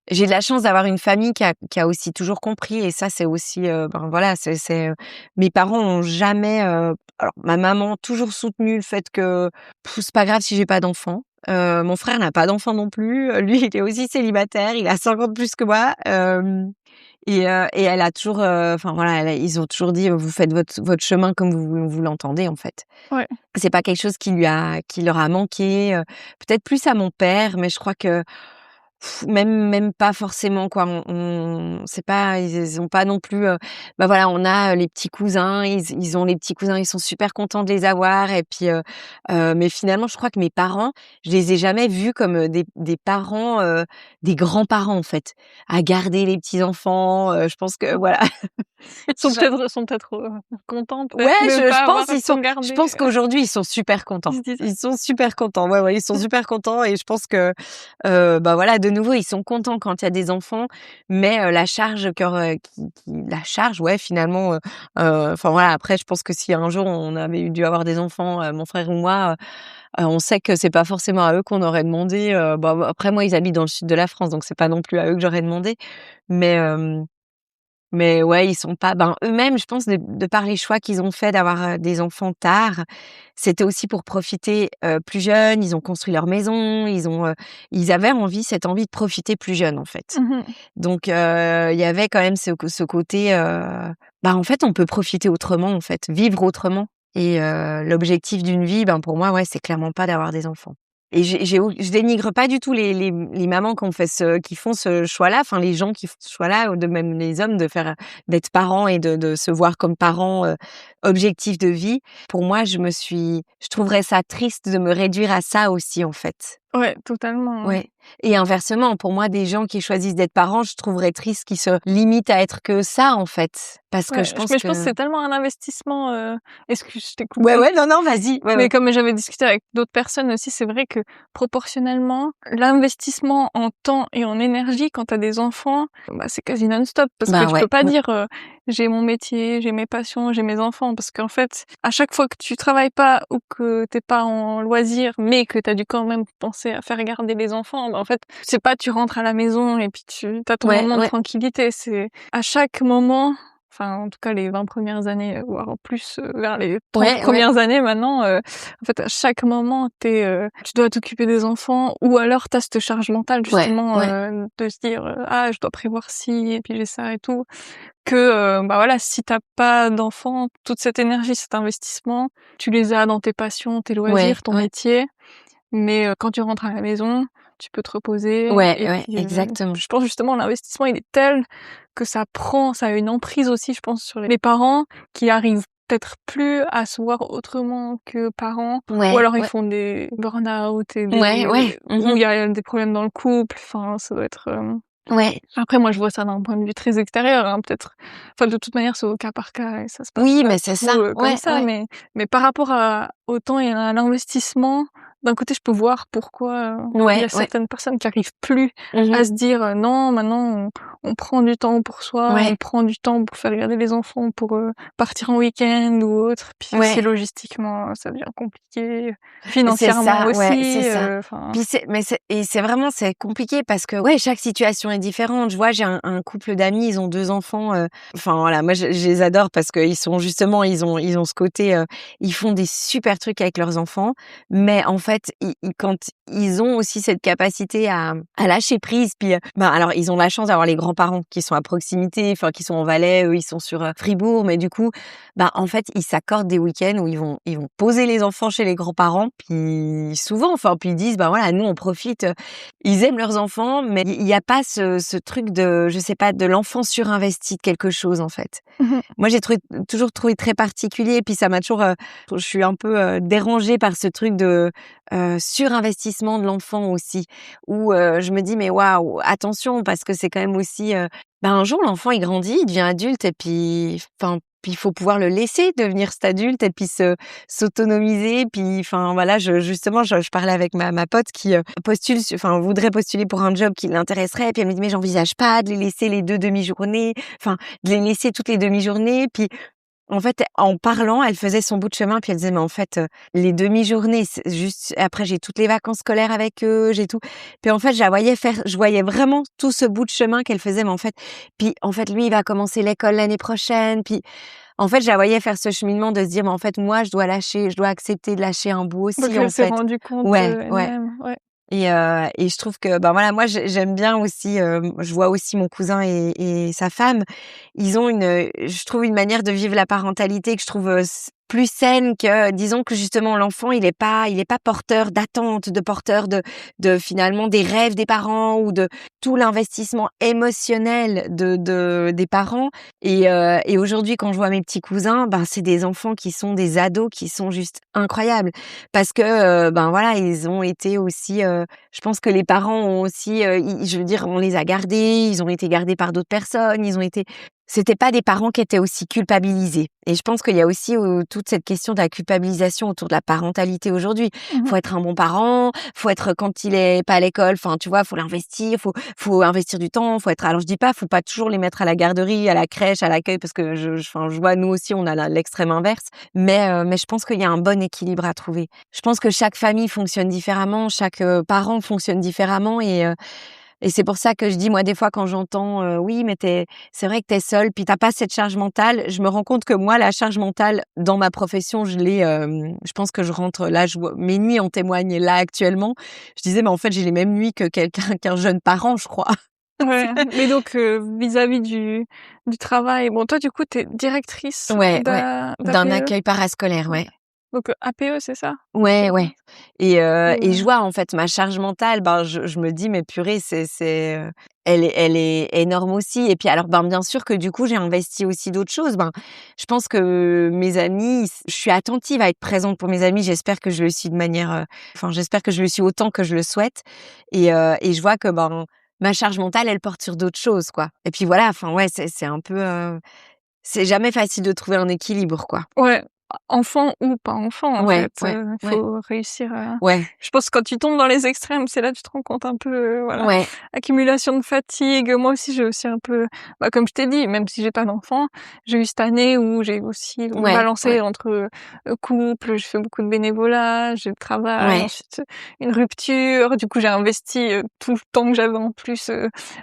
B: J'ai de la chance d'avoir une famille qui a aussi toujours compris et ça c'est aussi voilà, c'est mes parents ont jamais alors ma maman toujours soutenu le fait que c'est pas grave si j'ai pas d'enfant. Mon frère n'a pas d'enfant non plus, lui il est aussi célibataire, il a 5 ans de plus que moi, et elle a toujours enfin voilà, ils ont toujours dit: «Vous faites votre chemin comme vous l'entendez en fait».
A: Ouais.
B: C'est pas quelque chose qui leur a manqué, peut-être plus à mon père, mais je crois que même pas forcément quoi. On c'est pas ils ont pas non plus, bah, voilà, on a, les petits cousins, ils ont les petits cousins, ils sont super contents de les avoir et puis, mais finalement, je crois que mes parents, je les ai jamais vus comme, des parents, des grands-parents, en fait, à garder les petits-enfants, je pense que voilà.
A: Sont peut-être, contents
B: Ouais,
A: peut-être de
B: je
A: pas
B: pense
A: avoir à s'en garder,
B: qu'aujourd'hui, ils sont super contents.
A: ils se disent:
B: Ils sont super contents. Ouais, ouais, ils sont super contents et je pense que, bah, voilà, de nouveau, ils sont contents quand il y a des enfants, mais la charge la charge, ouais, finalement, enfin, voilà, après, je pense que si un jour on avait dû avoir des enfants, mon frère ou moi, on sait que c'est pas forcément à eux qu'on aurait demandé, bah, après moi, ils habitent dans le sud de la France, donc c'est pas non plus à eux que j'aurais demandé, mais mais ouais, ils sont pas eux-mêmes, je pense de par les choix qu'ils ont fait d'avoir, des enfants tard, c'était aussi pour profiter, plus jeunes. Ils ont construit leur maison, ils avaient cette envie de profiter plus jeune, en fait.
A: «Mmh mh».
B: Donc il y avait quand même ce côté, en fait, on peut profiter autrement, en fait, vivre autrement et l'objectif d'une vie, pour moi, ouais, c'est clairement pas d'avoir des enfants. Et je dénigre pas du tout les mamans qui font ce choix-là, enfin les gens qui font ce choix-là, ou de même les hommes d'être parents et de se voir comme parents, objectif de vie. Pour moi, je trouverais ça triste de me réduire à ça aussi, en fait.
A: Ouais, totalement, ouais.
B: Ouais, et inversement, pour moi, des gens qui choisissent d'être parents, je trouverais triste qu'ils se limitent à être que ça, en fait. Parce que
A: Ouais,
B: je pense
A: mais je pense que
B: que
A: c'est tellement un investissement, excuse, je t'ai
B: ouais,
A: coupée.
B: ouais, non, non, vas-y. Ouais,
A: Mais
B: ouais.
A: comme j'avais discuté avec d'autres personnes aussi, c'est vrai que proportionnellement, l'investissement en temps et en énergie quand tu as des enfants, bah, c'est quasi non-stop parce que tu
B: Ouais,
A: peux pas
B: ouais.
A: dire, «J'ai mon métier, j'ai mes passions, j'ai mes enfants» parce qu'en fait, à chaque fois que tu travailles pas ou que tu es pas en loisir, mais que tu as dû quand même penser à faire garder les enfants, en fait, c'est pas tu rentres à la maison et puis tu as ton
B: Ouais,
A: moment de
B: ouais.
A: tranquillité. C'est à chaque moment, enfin, en tout cas les 20 premières années, voire plus, vers les 30
B: Ouais, ouais.
A: premières années maintenant, en fait, à chaque moment, tu dois t'occuper des enfants ou alors tu as cette charge mentale
B: Ouais,
A: justement,
B: ouais.
A: de se dire, «Ah, je dois prévoir ci et puis j'ai ça et tout». Que, bah, voilà, si tu pas d'enfants, toute cette énergie, cet investissement, tu les as dans tes passions, tes
B: Ouais,
A: loisirs, ton
B: ouais.
A: métier, mais quand tu rentres à la maison, tu peux te reposer
B: Ouais,
A: et
B: ouais,
A: puis,
B: exactement.
A: je pense justement l'investissement, il est tel que ça a une emprise aussi, je pense, sur les parents qui arrivent peut-être plus à se voir autrement que parents ou
B: Ouais,
A: alors ils
B: ouais.
A: font des burn-out et
B: Ouais, ouais.
A: où
B: Mmh.
A: il y a des problèmes dans le couple, enfin ça doit être,
B: Ouais.
A: après moi je vois ça d'un point de vue très extérieur, hein, peut-être enfin de toute manière c'est au cas par cas et ça se passe
B: Oui,
A: pas
B: mais c'est
A: tout,
B: ça.
A: comme
B: Ouais,
A: ça,
B: ouais.
A: mais par rapport au temps et à l'investissement, d'un côté je peux voir pourquoi, il y
B: Ouais,
A: a
B: ouais.
A: certaines personnes qui arrivent plus
B: Mmh.
A: à se dire: «Non, maintenant on prend du temps pour soi, on
B: Ouais,
A: prend du temps pour faire garder les enfants, pour, partir en week-end ou autre». Puis aussi
B: ouais.
A: logistiquement, ça devient compliqué,
B: C'est
A: financièrement
B: ça, ouais, c'est
A: aussi,
B: ça.
A: enfin
B: Puis c'est vraiment c'est compliqué parce que, ouais, chaque situation est différente. Je vois, j'ai un couple d'amis, ils ont 2 enfants, enfin voilà, moi je les adore parce qu'ils sont justement ils ont ce côté, ils font des super trucs avec leurs enfants, mais en fait, quand ils ont aussi cette capacité à lâcher prise, puis, alors ils ont la chance d'avoir les grands-parents qui sont à proximité, enfin qui sont en Valais, eux ils sont sur, Fribourg, mais du coup, en fait, ils s'accordent des week-ends où ils vont poser les enfants chez les grands-parents, puis souvent, enfin, puis ils disent: «Bah, voilà, nous, on profite», ils aiment leurs enfants, mais il y a pas ce truc de, je sais pas, de l'enfant surinvesti de quelque chose, en fait.
A: mmh
B: Moi, toujours trouvé très particulier et puis ça m'a toujours, je suis un peu, dérangée par ce truc de, surinvestissement de l'enfant aussi, où, je me dis: «Mais waouh, attention», parce que c'est quand même aussi, un jour l'enfant il grandit, il devient adulte et puis il faut pouvoir le laisser devenir cet adulte et puis s'autonomiser, puis enfin voilà, justement je parlais avec ma pote qui, voudrait postuler pour un job qui l'intéresserait, puis elle me dit: «Mais j'envisage pas de les laisser les 2 demi-journées, enfin de les laisser toutes les demi-journées». Puis En fait, en parlant, elle faisait son bout de chemin, puis elle disait: «Mais en fait, les demi-journées, c'est juste après j'ai toutes les vacances scolaires avec eux, j'ai tout». Puis en fait, je voyais vraiment tout ce bout de chemin qu'elle faisait, mais en fait puis en fait, lui, il va commencer l'école l'année prochaine, puis en fait, je la voyais faire ce cheminement de se dire: «Mais en fait, moi, je dois accepter de lâcher un bout
A: Donc
B: aussi, en
A: elle s'est
B: fait».
A: rendue compte,
B: Ouais, ouais.
A: elle-même, ouais.
B: Et je trouve que, ben, voilà, moi, j'aime bien aussi, je vois aussi mon cousin et sa femme, ils ont je trouve une manière de vivre la parentalité que je trouve, plus saine que disons que justement l'enfant il est pas porteur d'attentes, porteur de finalement des rêves des parents ou de tout l'investissement émotionnel des parents et aujourd'hui quand je vois mes petits cousins, ben, c'est des enfants qui sont des ados qui sont juste incroyables parce que, ben, voilà, ils ont été aussi, je pense que les parents ont aussi, je veux dire, on les a gardés, ils ont été gardés par d'autres personnes, c'était pas des parents qui étaient aussi culpabilisés et je pense qu'il y a aussi, toute cette question de la culpabilisation autour de la parentalité aujourd'hui.
A: Mmh.
B: Faut être un bon parent, faut être quand il est pas à l'école, enfin, tu vois, faut l'investir, faut investir du temps, faut être alors je dis pas, faut pas toujours les mettre à la garderie, à la crèche, à l'accueil parce que enfin, je vois nous aussi on a l'extrême inverse, mais je pense qu'il y a un bon équilibre à trouver. Je pense que chaque famille fonctionne différemment, chaque, parent fonctionne différemment et c'est pour ça que je dis, moi, des fois, quand j'entends, «Oui, mais c'est vrai que t'es seule, puis t'as pas cette charge mentale», je me rends compte que moi, la charge mentale, dans ma profession, je l'ai, je pense que je rentre là, je vois mes nuits en témoignent là, actuellement. Je disais: «Mais en fait, j'ai les mêmes nuits que qu'un jeune parent, je crois».
A: Ouais, mais donc vis-à-vis du travail, bon toi du coup tu es directrice
B: Ouais, ouais, d'un
A: d'APE?
B: accueil parascolaire, ouais.
A: Donc APE c'est ça? OK.
B: Ouais, ouais et je
A: Et
B: vois, en fait, ma charge mentale, ben, je me dis: «Mais purée, elle est énorme aussi» et puis alors, ben, bien sûr que du coup, j'ai investi aussi d'autres choses. Ben, je pense que mes amis, je suis attentive à être présente pour mes amis. J'espère que je le suis de manière, enfin, j'espère que je le suis autant que je le souhaite et je vois que, ben, ma charge mentale, elle porte sur d'autres choses, quoi et puis voilà, enfin, ouais, c'est un peu, c'est jamais facile de trouver un équilibre, quoi.
A: ouais, enfant ou pas enfant en
B: Ouais,
A: fait,
B: ouais,
A: il
B: ouais,
A: faut réussir à
B: ouais,
A: je pense que quand tu tombes dans les extrêmes, c'est là que tu te rends compte un peu, voilà,
B: ouais.
A: accumulation de fatigue. Moi aussi, j'ai aussi un peu bah, comme je t'ai dit, même si j'ai pas d'enfant, j'ai eu cette année où j'ai aussi
B: Ouais,
A: balancé
B: ouais,
A: entre, couple, je fais beaucoup de bénévolat, j'ai le travail,
B: ouais.
A: ensuite, une rupture. Du coup, j'ai investi, tout le temps que j'avais en plus,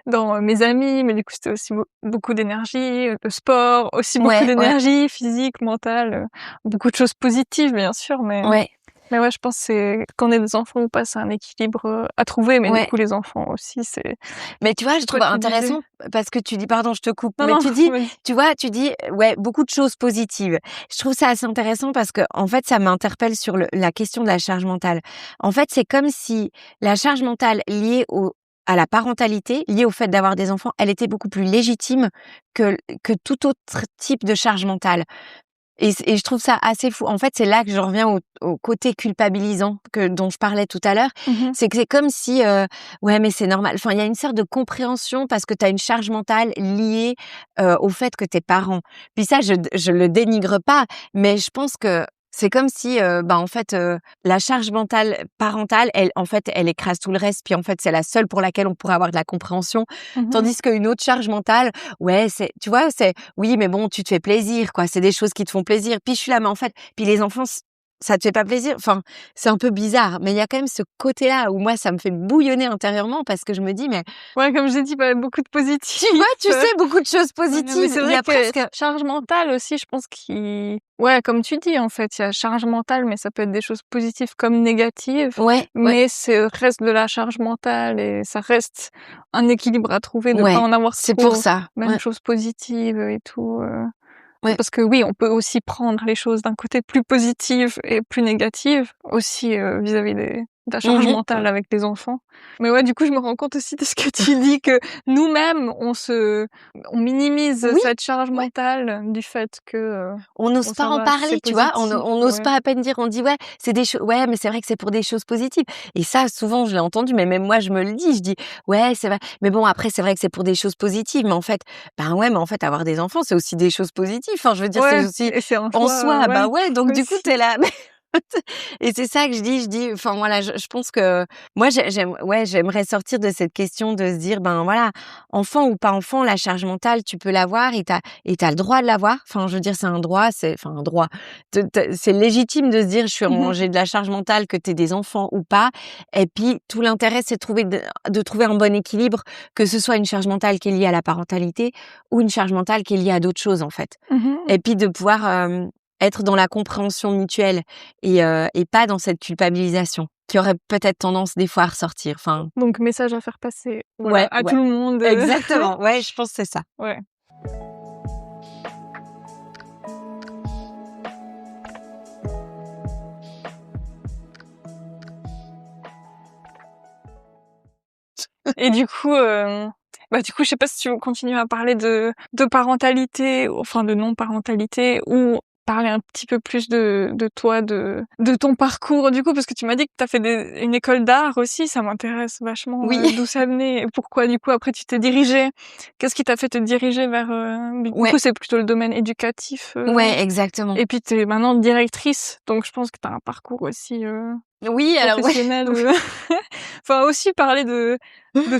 A: dans, mes amis, mais du coup, c'était aussi beaucoup d'énergie, le sport, aussi beaucoup
B: Ouais, ouais,
A: d'énergie physique, mentale, beaucoup de choses positives bien sûr,
B: ouais,
A: mais ouais, je pense que c'est qu'on ait des enfants ou pas, c'est un équilibre, à trouver, mais du
B: ouais.
A: coup les enfants aussi, c'est
B: Mais tu vois, je
A: toi
B: trouve
A: tu disais
B: intéressant parce que tu dis pardon, je te coupe,
A: non,
B: mais
A: non,
B: tu dis
A: vas-y.
B: tu vois, tu dis, ouais, beaucoup de choses positives. Je trouve ça assez intéressant parce que en fait, ça m'interpelle sur la question de la charge mentale. En fait, c'est comme si la charge mentale liée à la parentalité, liée au fait d'avoir des enfants, elle était beaucoup plus légitime que tout autre type de charge mentale. Et je trouve ça assez fou. En fait, c'est là que je reviens au côté culpabilisant dont je parlais tout à l'heure.
A: Mmh mh.
B: C'est que c'est comme si, ouais, mais c'est normal. Enfin, il y a une sorte de compréhension parce que tu as une charge mentale liée, au fait que tu es parent. Puis ça, je le dénigre pas, mais je pense que c'est comme si, bah, en fait, la charge mentale parentale, elle, en fait, elle écrase tout le reste. Puis en fait, c'est la seule pour laquelle on pourrait avoir de la compréhension.
A: Mmh.
B: Tandis qu'une autre charge mentale, ouais, tu vois, oui, mais bon, tu te fais plaisir, quoi. C'est des choses qui te font plaisir. Puis je suis là, mais en fait, puis les enfants, ça te fait pas plaisir. Enfin, c'est un peu bizarre, mais il y a quand même ce côté-là où moi, ça me fait bouillonner intérieurement parce que je me dis, mais
A: Ouais, comme j'ai dit, bah, beaucoup de
B: tu vois,
A: positifs,
B: tu sais, beaucoup de choses
A: ouais, mais
B: positives.
A: c'est
B: Il y
A: vrai
B: a
A: que
B: presque,
A: charge mentale aussi, je pense ouais, comme tu dis, en fait, il y a charge mentale, mais ça peut être des choses positives comme négatives,
B: ouais, ouais,
A: mais c'est reste de la charge mentale et ça reste un équilibre à trouver, de pas
B: ouais,
A: en avoir
B: c'est pour
A: trop,
B: ça.
A: même
B: Ouais,
A: chose positive et tout,
B: ouais.
A: parce que oui, on peut aussi prendre les choses d'un côté plus positif et plus négatif, aussi, vis-à-vis de la charge
B: Mmh.
A: mentale avec les enfants. Mais ouais, du coup, je me rends compte aussi de ce que tu dis, que nous-mêmes, on minimise
B: Oui,
A: cette charge
B: ouais.
A: mentale du fait que,
B: On n'ose
A: bon
B: pas
A: ça
B: en
A: va, c'est
B: parler, tu vois?
A: positif,
B: On n'ose
A: ouais.
B: pas à peine dire, on dit: «Ouais, c'est des choses, ouais, mais c'est vrai que c'est pour des choses positives» et ça, souvent, je l'ai entendu, mais même moi, je me le dis, je dis: «Ouais, c'est vrai, mais bon, après, c'est vrai que c'est pour des choses positives», mais en fait, ben, ouais, mais en fait, avoir des enfants, c'est aussi des choses positives. Enfin, je veux dire, c'est
A: Ouais
B: aussi
A: et c'est un
B: en
A: choix,
B: soi,
A: ouais,
B: bah, ouais, donc du coup,
A: aussi.
B: tu es là Et c'est ça que je dis, enfin voilà, je pense que moi j'aimerais sortir de cette question de se dire, ben voilà, enfant ou pas enfant, la charge mentale, tu peux l'avoir et t'as le droit de l'avoir. Enfin, je veux dire, c'est un droit, un droit. C'est légitime de se dire, j'ai de la charge mentale, que t'aies des enfants ou pas. Et puis, tout l'intérêt, c'est de trouver un bon équilibre, que ce soit une charge mentale qui est liée à la parentalité ou une charge mentale qui est liée à d'autres choses, en fait. Et puis, de pouvoir être dans la compréhension mutuelle et pas dans cette culpabilisation qui aurait peut-être tendance des fois à ressortir. Enfin,
A: Donc message à faire passer, voilà, à
B: ouais,
A: tout le monde.
B: exactement. Ouais, je pense que c'est ça.
A: Ouais. Et du coup, je sais pas si tu veux continuer à parler de parentalité, enfin de non-parentalité, ou parler un petit peu plus de toi, de ton parcours du coup, parce que tu m'as dit que t'as fait une école d'art aussi, ça m'intéresse vachement.
B: Oui.
A: D'où ça venait et pourquoi du coup après tu t'es dirigée. Qu'est-ce qui t'a fait te diriger vers du
B: Ouais.
A: coup c'est plutôt le domaine éducatif.
B: Ouais, exactement.
A: Et puis t'es maintenant directrice, donc je pense que t'as un parcours aussi
B: Oui, alors ouais.
A: professionnel. Enfin aussi parler de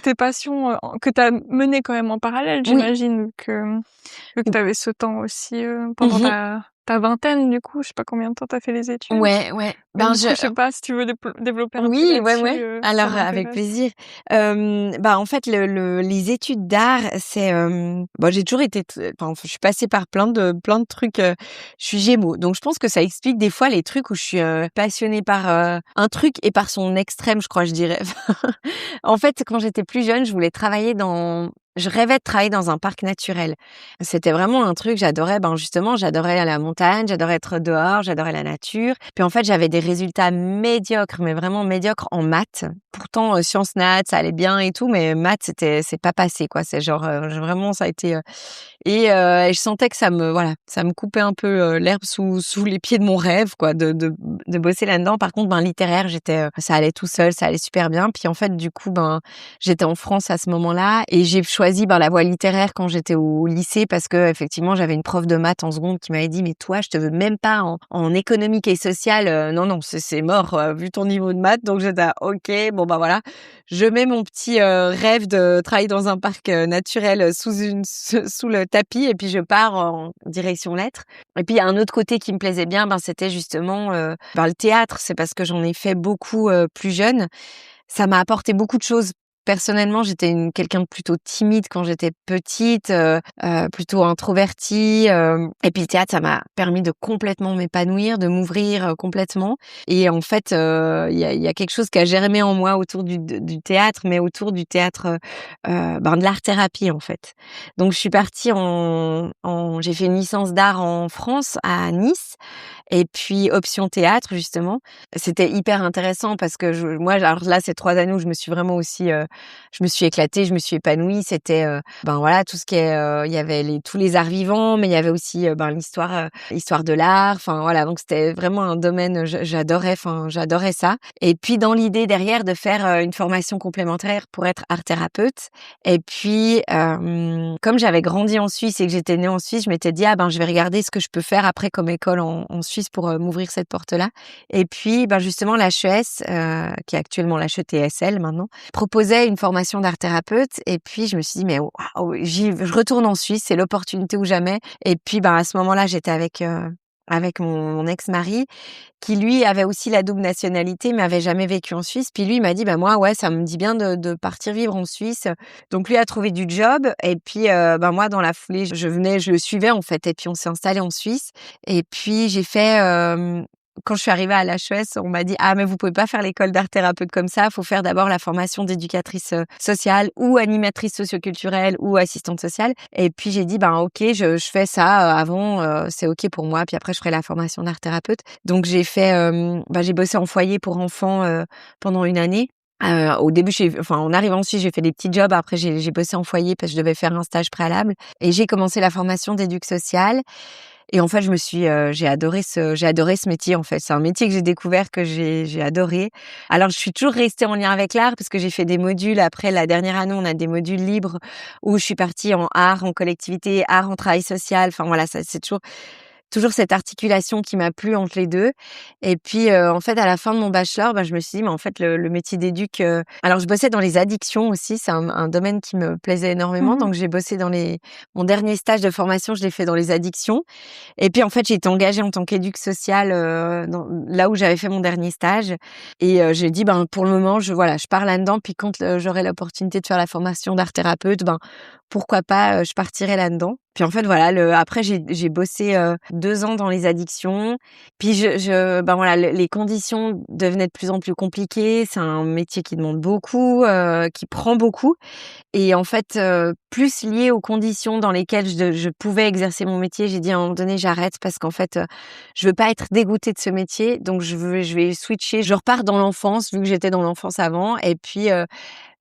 A: tes passions que t'as menées quand même en parallèle,
B: Oui.
A: j'imagine, vu que t'avais ce temps aussi pendant ta vingtaine du coup, je sais pas combien de temps t'as fait les études.
B: Ouais.
A: Mais du coup, je sais pas si tu veux développer un peu
B: Oui,
A: là-dessus.
B: ouais. Alors,
A: Ça
B: avec
A: m'intéresse.
B: plaisir. En fait, les études d'art, c'est, j'ai toujours été, enfin, je suis passée par plein de trucs. Je suis Gémeaux, donc je pense que ça explique des fois les trucs où je suis passionnée par un truc et par son extrême, je crois, je dirais. En fait, quand j'étais plus jeune, je rêvais de travailler dans un parc naturel. C'était vraiment un truc, j'adorais, justement, j'adorais la montagne, j'adorais être dehors, j'adorais la nature. Puis en fait, j'avais des résultats médiocres, mais vraiment médiocres en maths. Pourtant, sciences nat, ça allait bien et tout, mais maths, c'est pas passé, quoi. C'est genre, vraiment, ça a été. Et je sentais que ça me coupait un peu l'herbe sous les pieds de mon rêve, quoi, de bosser là-dedans. Par contre, littéraire, ça allait tout seul, ça allait super bien. Puis en fait, du coup, j'étais en France à ce moment-là et j'ai choisi la voie littéraire quand j'étais au lycée parce que effectivement, j'avais une prof de maths en seconde qui m'avait dit mais toi, je te veux même pas en économique et sociale. Non, c'est mort vu ton niveau de maths. Donc j'étais OK, voilà. Je mets mon petit rêve de travailler dans un parc naturel sous le tapis et puis je pars en direction lettres. Et puis il y a un autre côté qui me plaisait bien, c'était justement le théâtre. C'est parce que j'en ai fait beaucoup plus jeune. Ça m'a apporté beaucoup de choses. Personnellement, j'étais quelqu'un de plutôt timide quand j'étais petite, plutôt introvertie. Et puis le théâtre, ça m'a permis de complètement m'épanouir, de m'ouvrir complètement. Et en fait, il y a quelque chose qui a germé en moi autour du théâtre, mais autour du théâtre, de l'art-thérapie en fait. Donc je suis partie j'ai fait une licence d'art en France, à Nice. Et puis option théâtre justement, c'était hyper intéressant parce que moi alors là c'est 3 années où je me suis vraiment aussi je me suis éclatée, je me suis épanouie, c'était tout ce qui est il y avait tous les arts vivants mais il y avait aussi l'histoire de l'art, enfin voilà, donc c'était vraiment un domaine j'adorais ça. Et puis dans l'idée derrière de faire une formation complémentaire pour être art thérapeute. Et puis comme j'avais grandi en Suisse et que j'étais née en Suisse, je m'étais dit je vais regarder ce que je peux faire après comme école en Suisse pour m'ouvrir cette porte-là. Et puis, justement, l'HES, qui est actuellement l'HETSL maintenant, proposait une formation d'art thérapeute. Et puis, je me suis dit, mais waouh, je retourne en Suisse, c'est l'opportunité ou jamais. Et puis, à ce moment-là, j'étais avec mon ex-mari, qui lui avait aussi la double nationalité, mais avait jamais vécu en Suisse. Puis lui, il m'a dit, moi, ouais, ça me dit bien de partir vivre en Suisse. Donc lui a trouvé du job. Et puis, moi, dans la foulée, je le suivais, en fait. Et puis, on s'est installé en Suisse. Et puis, j'ai fait, quand je suis arrivée à l'HES, on m'a dit, mais vous pouvez pas faire l'école d'art thérapeute comme ça. Faut faire d'abord la formation d'éducatrice sociale ou animatrice socioculturelle ou assistante sociale. Et puis, j'ai dit, OK, je fais ça avant, c'est OK pour moi. Puis après, je ferai la formation d'art thérapeute. Donc, j'ai fait, j'ai bossé en foyer pour enfants pendant une année. Au début, en arrivant ici, j'ai fait des petits jobs. Après, j'ai bossé en foyer parce que je devais faire un stage préalable. Et j'ai commencé la formation d'éduc sociale. Et en fait, j'ai adoré ce métier, en fait. C'est un métier que j'ai découvert, que j'ai adoré. Alors, je suis toujours restée en lien avec l'art parce que j'ai fait des modules. Après, la dernière année, on a des modules libres où je suis partie en art, en collectivité, art en travail social. Enfin, voilà, ça, c'est toujours toujours cette articulation qui m'a plu entre les 2. Et puis, en fait, à la fin de mon bachelor, je me suis dit: «Mais en fait, le métier d'éduc» alors je bossais dans les addictions aussi, c'est un domaine qui me plaisait énormément,
A: Mmh.
B: donc j'ai bossé mon dernier stage de formation, je l'ai fait dans les addictions. Et puis, en fait, j'ai été engagée en tant qu'éduc sociale, dans là où j'avais fait mon dernier stage. Et j'ai dit: «Ben, pour le moment, je pars là-dedans, puis quand, j'aurai l'opportunité de faire la formation d'art thérapeute, pourquoi pas, je partirai là-dedans». Puis en fait, voilà, après j'ai bossé, 2 ans dans les addictions. Puis voilà, les conditions devenaient de plus en plus compliquées. C'est un métier qui demande beaucoup, qui prend beaucoup. Et en fait, plus lié aux conditions dans lesquelles je pouvais exercer mon métier, j'ai dit à un moment donné: «J'arrête» parce qu'en fait, je veux pas être dégoûtée de ce métier, donc je vais switcher. Je repars dans l'enfance, vu que j'étais dans l'enfance avant. Et puis,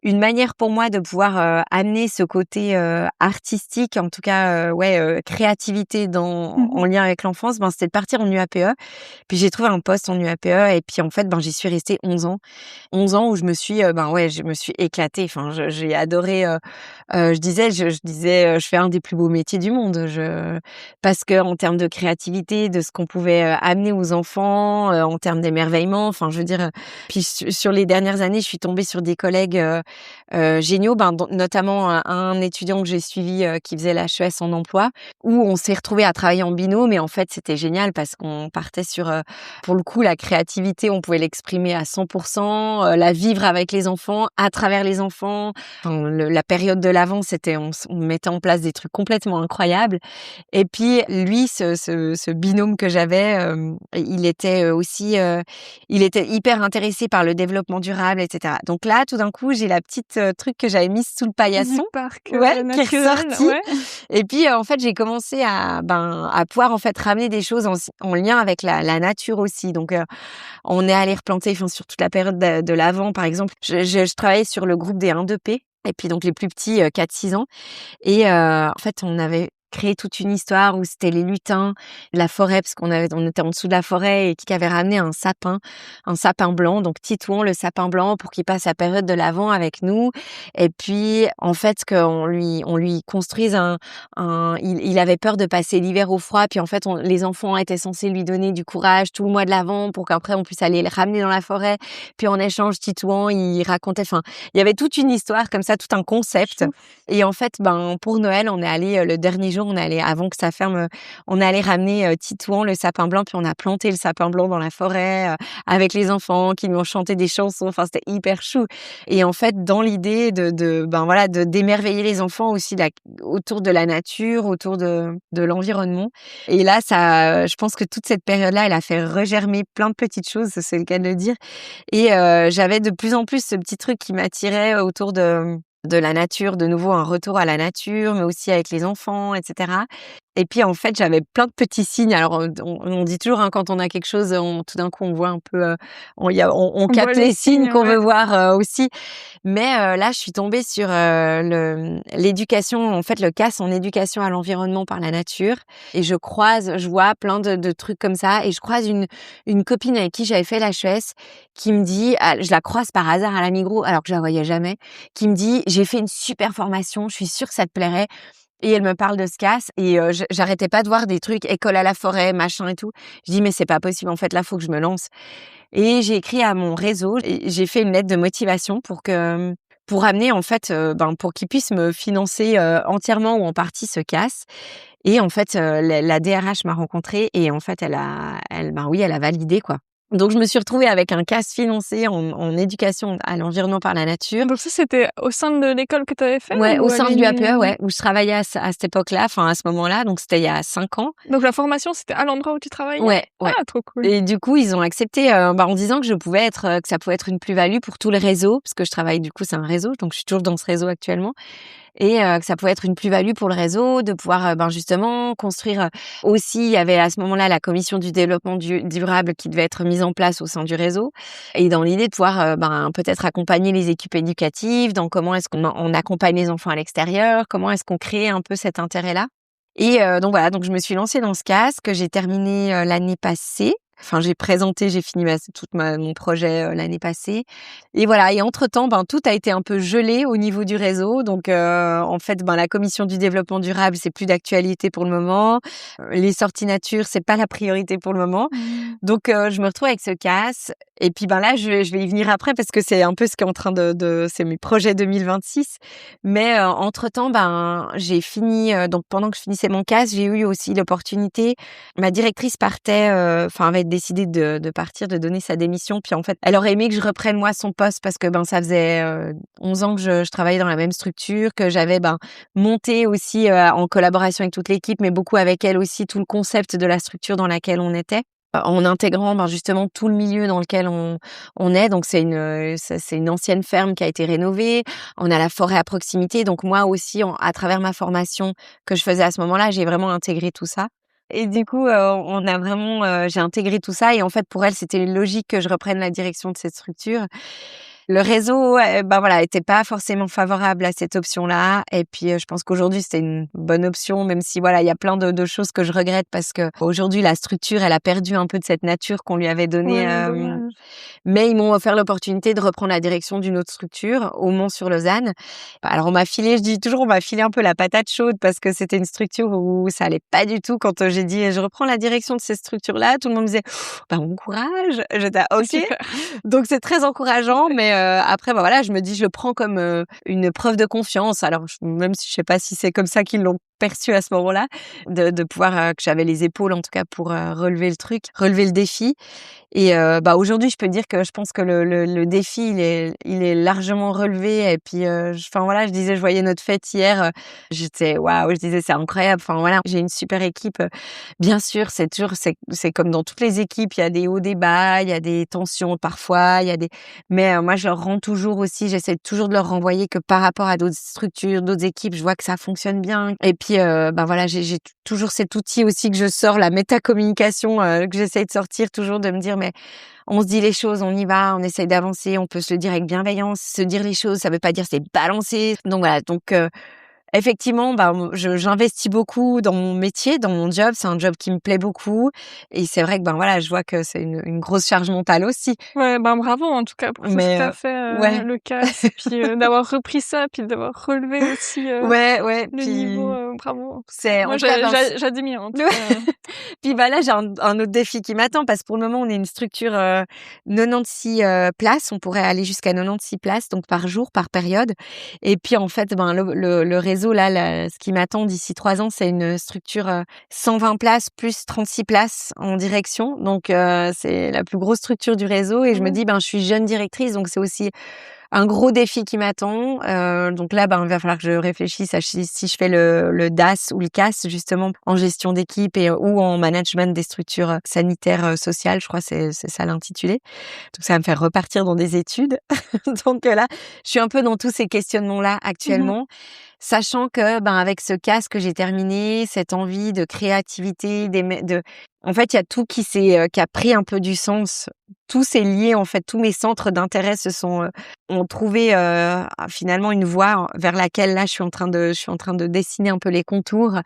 B: une manière pour moi de pouvoir, amener ce côté, artistique, en tout cas, créativité
A: Mmh.
B: en lien avec l'enfance, c'était de partir en UAPE. Puis j'ai trouvé un poste en UAPE et puis en fait, j'y suis restée 11 ans. 11 ans où je me suis, je me suis éclatée. Enfin, j'ai adoré, je fais un des plus beaux métiers du monde. Parce que en termes de créativité, de ce qu'on pouvait, amener aux enfants, en termes d'émerveillement, enfin, je veux dire, puis sur les dernières années, je suis tombée sur des collègues, géniaux, dont notamment un étudiant que j'ai suivi, qui faisait l'HES en emploi, où on s'est retrouvés à travailler en binôme. Et en fait, c'était génial parce qu'on partait sur, pour le coup, la créativité, on pouvait l'exprimer à 100%, la vivre avec les enfants, à travers les enfants. Enfin, la période de l'avant, c'était on mettait en place des trucs complètement incroyables. Et puis lui, ce binôme que j'avais, il était, aussi, il était hyper intéressé par le développement durable, et cetera. Donc là, tout d'un coup, j'ai la petite, truc que j'avais mise sous le
A: Du
B: paillasson,
A: parc,
B: ouais, qui est
A: naturel,
B: ressorti.
A: ouais.
B: Et puis, en fait, j'ai commencé à pouvoir, en fait, ramener des choses en lien avec la nature aussi. Donc, on est allé replanter, enfin, sur toute la période de l'Avent, par exemple. Je travaillais sur le groupe des 1-2P et puis donc les plus petits, 4-6 ans. Et en fait, on avait créé toute une histoire où c'était les lutins, la forêt, parce on était en dessous de la forêt et qui avait ramené un sapin blanc, donc Titouan, le sapin blanc, pour qu'il passe la période de l'Avent avec nous. Et puis, en fait, on lui construise il avait peur de passer l'hiver au froid, puis en fait, les enfants étaient censés lui donner du courage tout le mois de l'Avent pour qu'après on puisse aller le ramener dans la forêt. Puis en échange, Titouan, il racontait, enfin, il y avait toute une histoire comme ça, tout un concept.
A: Chou.
B: Et en fait, pour Noël, on est allé, le dernier jour, on est allé avant que ça ferme, on est allé ramener, Titouan, le sapin blanc, puis on a planté le sapin blanc dans la forêt, avec les enfants qui lui ont chanté des chansons. Enfin, c'était hyper chou. Et en fait, dans l'idée d'émerveiller les enfants aussi autour de la nature, autour de l'environnement. Et là, je pense que toute cette période-là, elle a fait regermer plein de petites choses, c'est le cas de le dire. Et j'avais de plus en plus ce petit truc qui m'attirait autour de la nature, de nouveau un retour à la nature, mais aussi avec les enfants, et cetera. Et puis, en fait, j'avais plein de petits signes. Alors, on dit toujours, hein, quand on a quelque chose, tout d'un coup, on voit un peu, on
A: On voit
B: capte
A: les
B: les signes
A: signes,
B: qu'on veut
A: ouais.
B: voir, aussi. Mais, là, je suis tombée sur, l'éducation, en fait, le CAS en éducation à l'environnement par la nature. Et je vois plein de trucs comme ça. Et je croise une copine avec qui j'avais fait l'HES qui me dit, je la croise par hasard à la Migros, alors que je la voyais jamais, qui me dit: «J'ai fait une super formation, je suis sûre que ça te plairait». Et elle me parle de ce CAS et j'arrêtais pas de voir des trucs école à la forêt, machin et tout. Je dis: «Mais c'est pas possible, en fait, là, faut que je me lance». Et j'ai écrit à mon réseau et j'ai fait une lettre de motivation pour amener, en fait, pour qu'ils puissent me financer, entièrement ou en partie ce CAS. Et en fait, la DRH m'a rencontrée et en fait, oui, elle a validé, quoi. Donc je me suis retrouvée avec un CAS financé en éducation à l'environnement par la nature.
A: Donc ça, c'était au sein de l'école que tu avais fait
B: Ouais,
A: ou
B: au
A: à
B: sein de l'UAPE,
A: l'uni?
B: ouais, où je travaillais à cette époque-là, enfin à ce moment-là, donc c'était il y a 5 ans.
A: Donc la formation, c'était à l'endroit où tu travaillais?
B: Ouais, ouais.
A: Ah, trop cool.
B: Et du coup, ils ont accepté, en disant que que ça pouvait être une plus-value pour tout le réseau, parce que je travaille, du coup, c'est un réseau, donc je suis toujours dans ce réseau actuellement. Et que ça pouvait être une plus-value pour le réseau de pouvoir, justement construire, aussi il y avait à ce moment-là la commission du développement durable qui devait être mise en place au sein du réseau. Et dans l'idée de pouvoir, peut-être accompagner les équipes éducatives dans comment est-ce qu'on accompagne les enfants à l'extérieur, comment est-ce qu'on crée un peu cet intérêt-là. Et donc voilà, donc je me suis lancée dans ce CAS que j'ai terminé, l'année passée. Enfin, j'ai fini mon projet l'année passée. Et voilà. Et entre-temps, tout a été un peu gelé au niveau du réseau. Donc, en fait, la commission du développement durable, c'est plus d'actualité pour le moment. Les sorties nature, c'est pas la priorité pour le moment. Donc, je me retrouve avec ce casse. Et puis, là, je vais y venir après parce que c'est un peu ce qui est en train c'est mes projets 2026. Mais, entre-temps, j'ai fini, donc pendant que je finissais mon casse, j'ai eu aussi l'opportunité. Ma directrice partait, avait décidé de partir, de donner sa démission. Puis en fait, elle aurait aimé que je reprenne moi son poste parce que ça faisait 11 ans que je travaillais dans la même structure, que j'avais monté aussi en collaboration avec toute l'équipe, mais beaucoup avec elle aussi tout le concept de la structure dans laquelle on était. En intégrant justement tout le milieu dans lequel on est. Donc c'est une ancienne ferme qui a été rénovée. On a la forêt à proximité. Donc moi aussi, à travers ma formation que je faisais à ce moment-là, j'ai vraiment intégré tout ça. Et du coup, j'ai intégré tout ça. Et en fait, pour elle, c'était logique que je reprenne la direction de cette structure. Le réseau, était pas forcément favorable à cette option-là. Et puis, je pense qu'aujourd'hui, c'était une bonne option, même si, il y a plein de choses que je regrette parce que aujourd'hui, la structure, elle a perdu un peu de cette nature qu'on lui avait donnée.
A: Ouais, dommage.
B: Mais ils m'ont offert l'opportunité de reprendre la direction d'une autre structure au Mont-sur-Lausanne. Alors, on m'a filé un peu la patate chaude parce que c'était une structure où ça allait pas du tout. Quand j'ai dit, je reprends la direction de cette structure-là, tout le monde me disait, bon courage. J'étais OK.
A: Super.
B: Donc c'est très encourageant, mais après je me dis je le prends comme une preuve de confiance. Alors même si je sais pas si c'est comme ça qu'ils l'ont perçu à ce moment-là, de pouvoir que j'avais les épaules en tout cas pour relever le défi. Et aujourd'hui, je peux dire que je pense que le défi il est largement relevé. Et puis je disais, je voyais notre fête hier, j'étais waouh, je disais c'est incroyable. J'ai une super équipe. Bien sûr, c'est comme dans toutes les équipes, il y a des hauts, des bas, il y a des tensions parfois, mais moi je leur rends toujours aussi, j'essaie toujours de leur renvoyer que par rapport à d'autres structures, d'autres équipes, je vois que ça fonctionne bien. Et puis j'ai toujours cet outil aussi que je sors, la métacommunication, que j'essaie de sortir toujours, de me dire mais on se dit les choses, on y va, on essaye d'avancer, on peut se le dire avec bienveillance. Se dire les choses, ça veut pas dire c'est balancer. Donc voilà, effectivement, j'investis beaucoup dans mon métier, dans mon job. C'est un job qui me plaît beaucoup. Et c'est vrai que, je vois que c'est une grosse charge mentale aussi.
A: Ouais, bravo en tout cas pour tout ce que tu as fait, le casse, puis d'avoir repris ça, puis d'avoir relevé aussi
B: Ouais,
A: le
B: puis
A: niveau, bravo.
B: c'est
A: Moi,
B: en tout cas,
A: j'admire en tout cas.
B: Puis là, j'ai un autre défi qui m'attend parce que pour le moment, on est une structure 96 places. On pourrait aller jusqu'à 96 places, donc par jour, par période. Et puis en fait, le réseau là, ce qui m'attend d'ici 3 ans, c'est une structure 120 places plus 36 places en direction. Donc c'est la plus grosse structure du réseau. Et je me dis, je suis jeune directrice, donc c'est aussi un gros défi qui m'attend. Donc là, il va falloir que je réfléchisse à si je fais le DAS ou le CAS, justement, en gestion d'équipe ou en management des structures sanitaires, sociales. Je crois que c'est ça l'intitulé. Donc ça va me faire repartir dans des études. Donc là, je suis un peu dans tous ces questionnements-là actuellement. Sachant que, avec ce CAS que j'ai terminé, cette envie de créativité, en fait, il y a tout qui a pris un peu du sens. Tout s'est lié, en fait. Tous mes centres d'intérêt ont trouvé finalement une voie vers laquelle là je suis en train de dessiner un peu les contours.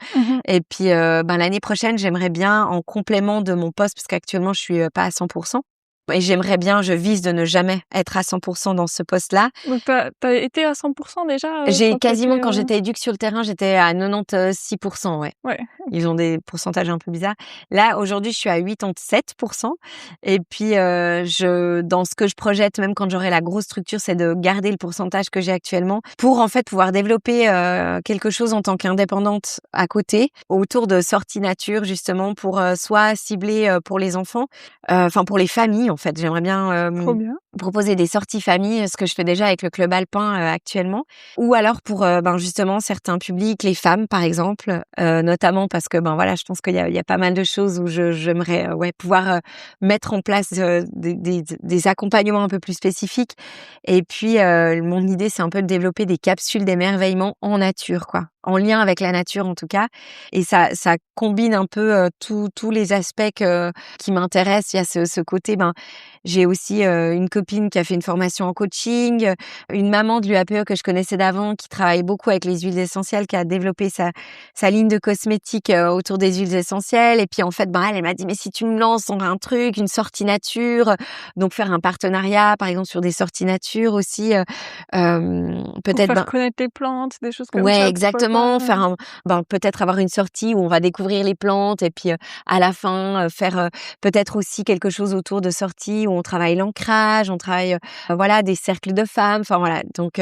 B: Et puis l'année prochaine, j'aimerais bien, en complément de mon poste, parce qu'actuellement je suis pas à 100%. Et je vise de ne jamais être à 100% dans ce poste-là.
A: Donc t'as été à 100% déjà
B: Quand j'étais éduc sur le terrain, j'étais à 96%, ouais.
A: Ouais.
B: Ils ont des pourcentages un peu bizarres. Là, aujourd'hui, je suis à 87%. Et puis, dans ce que je projette, même quand j'aurai la grosse structure, c'est de garder le pourcentage que j'ai actuellement pour, en fait, pouvoir développer quelque chose en tant qu'indépendante à côté, autour de sorties nature, justement, pour soit cibler pour les enfants, pour les familles, en fait. J'aimerais bien
A: Trop bien.
B: proposer des sorties famille, ce que je fais déjà avec le club alpin actuellement, ou alors pour justement certains publics, les femmes par exemple, notamment parce que je pense qu'il y a pas mal de choses où j'aimerais pouvoir mettre en place des accompagnements un peu plus spécifiques. Et puis mon idée, c'est un peu de développer des capsules d'émerveillement en nature, quoi, en lien avec la nature en tout cas. Et ça combine un peu tous les aspects qui m'intéressent. Il y a ce côté, j'ai aussi une copine qui a fait une formation en coaching, une maman de l'UAPE que je connaissais d'avant qui travaille beaucoup avec les huiles essentielles, qui a développé sa ligne de cosmétiques autour des huiles essentielles. Et puis en fait, elle m'a dit mais si tu me lances dans un truc, une sortie nature, donc faire un partenariat par exemple sur des sorties nature aussi,
A: Pour
B: peut-être
A: faire connaître les plantes, des choses comme ça,
B: ouais
A: pourquoi
B: exactement,
A: pas?
B: faire peut-être avoir une sortie où on va découvrir les plantes et puis à la fin faire peut-être aussi quelque chose autour de sorties où on travaille l'ancrage, on travaille voilà des cercles de femmes, enfin voilà donc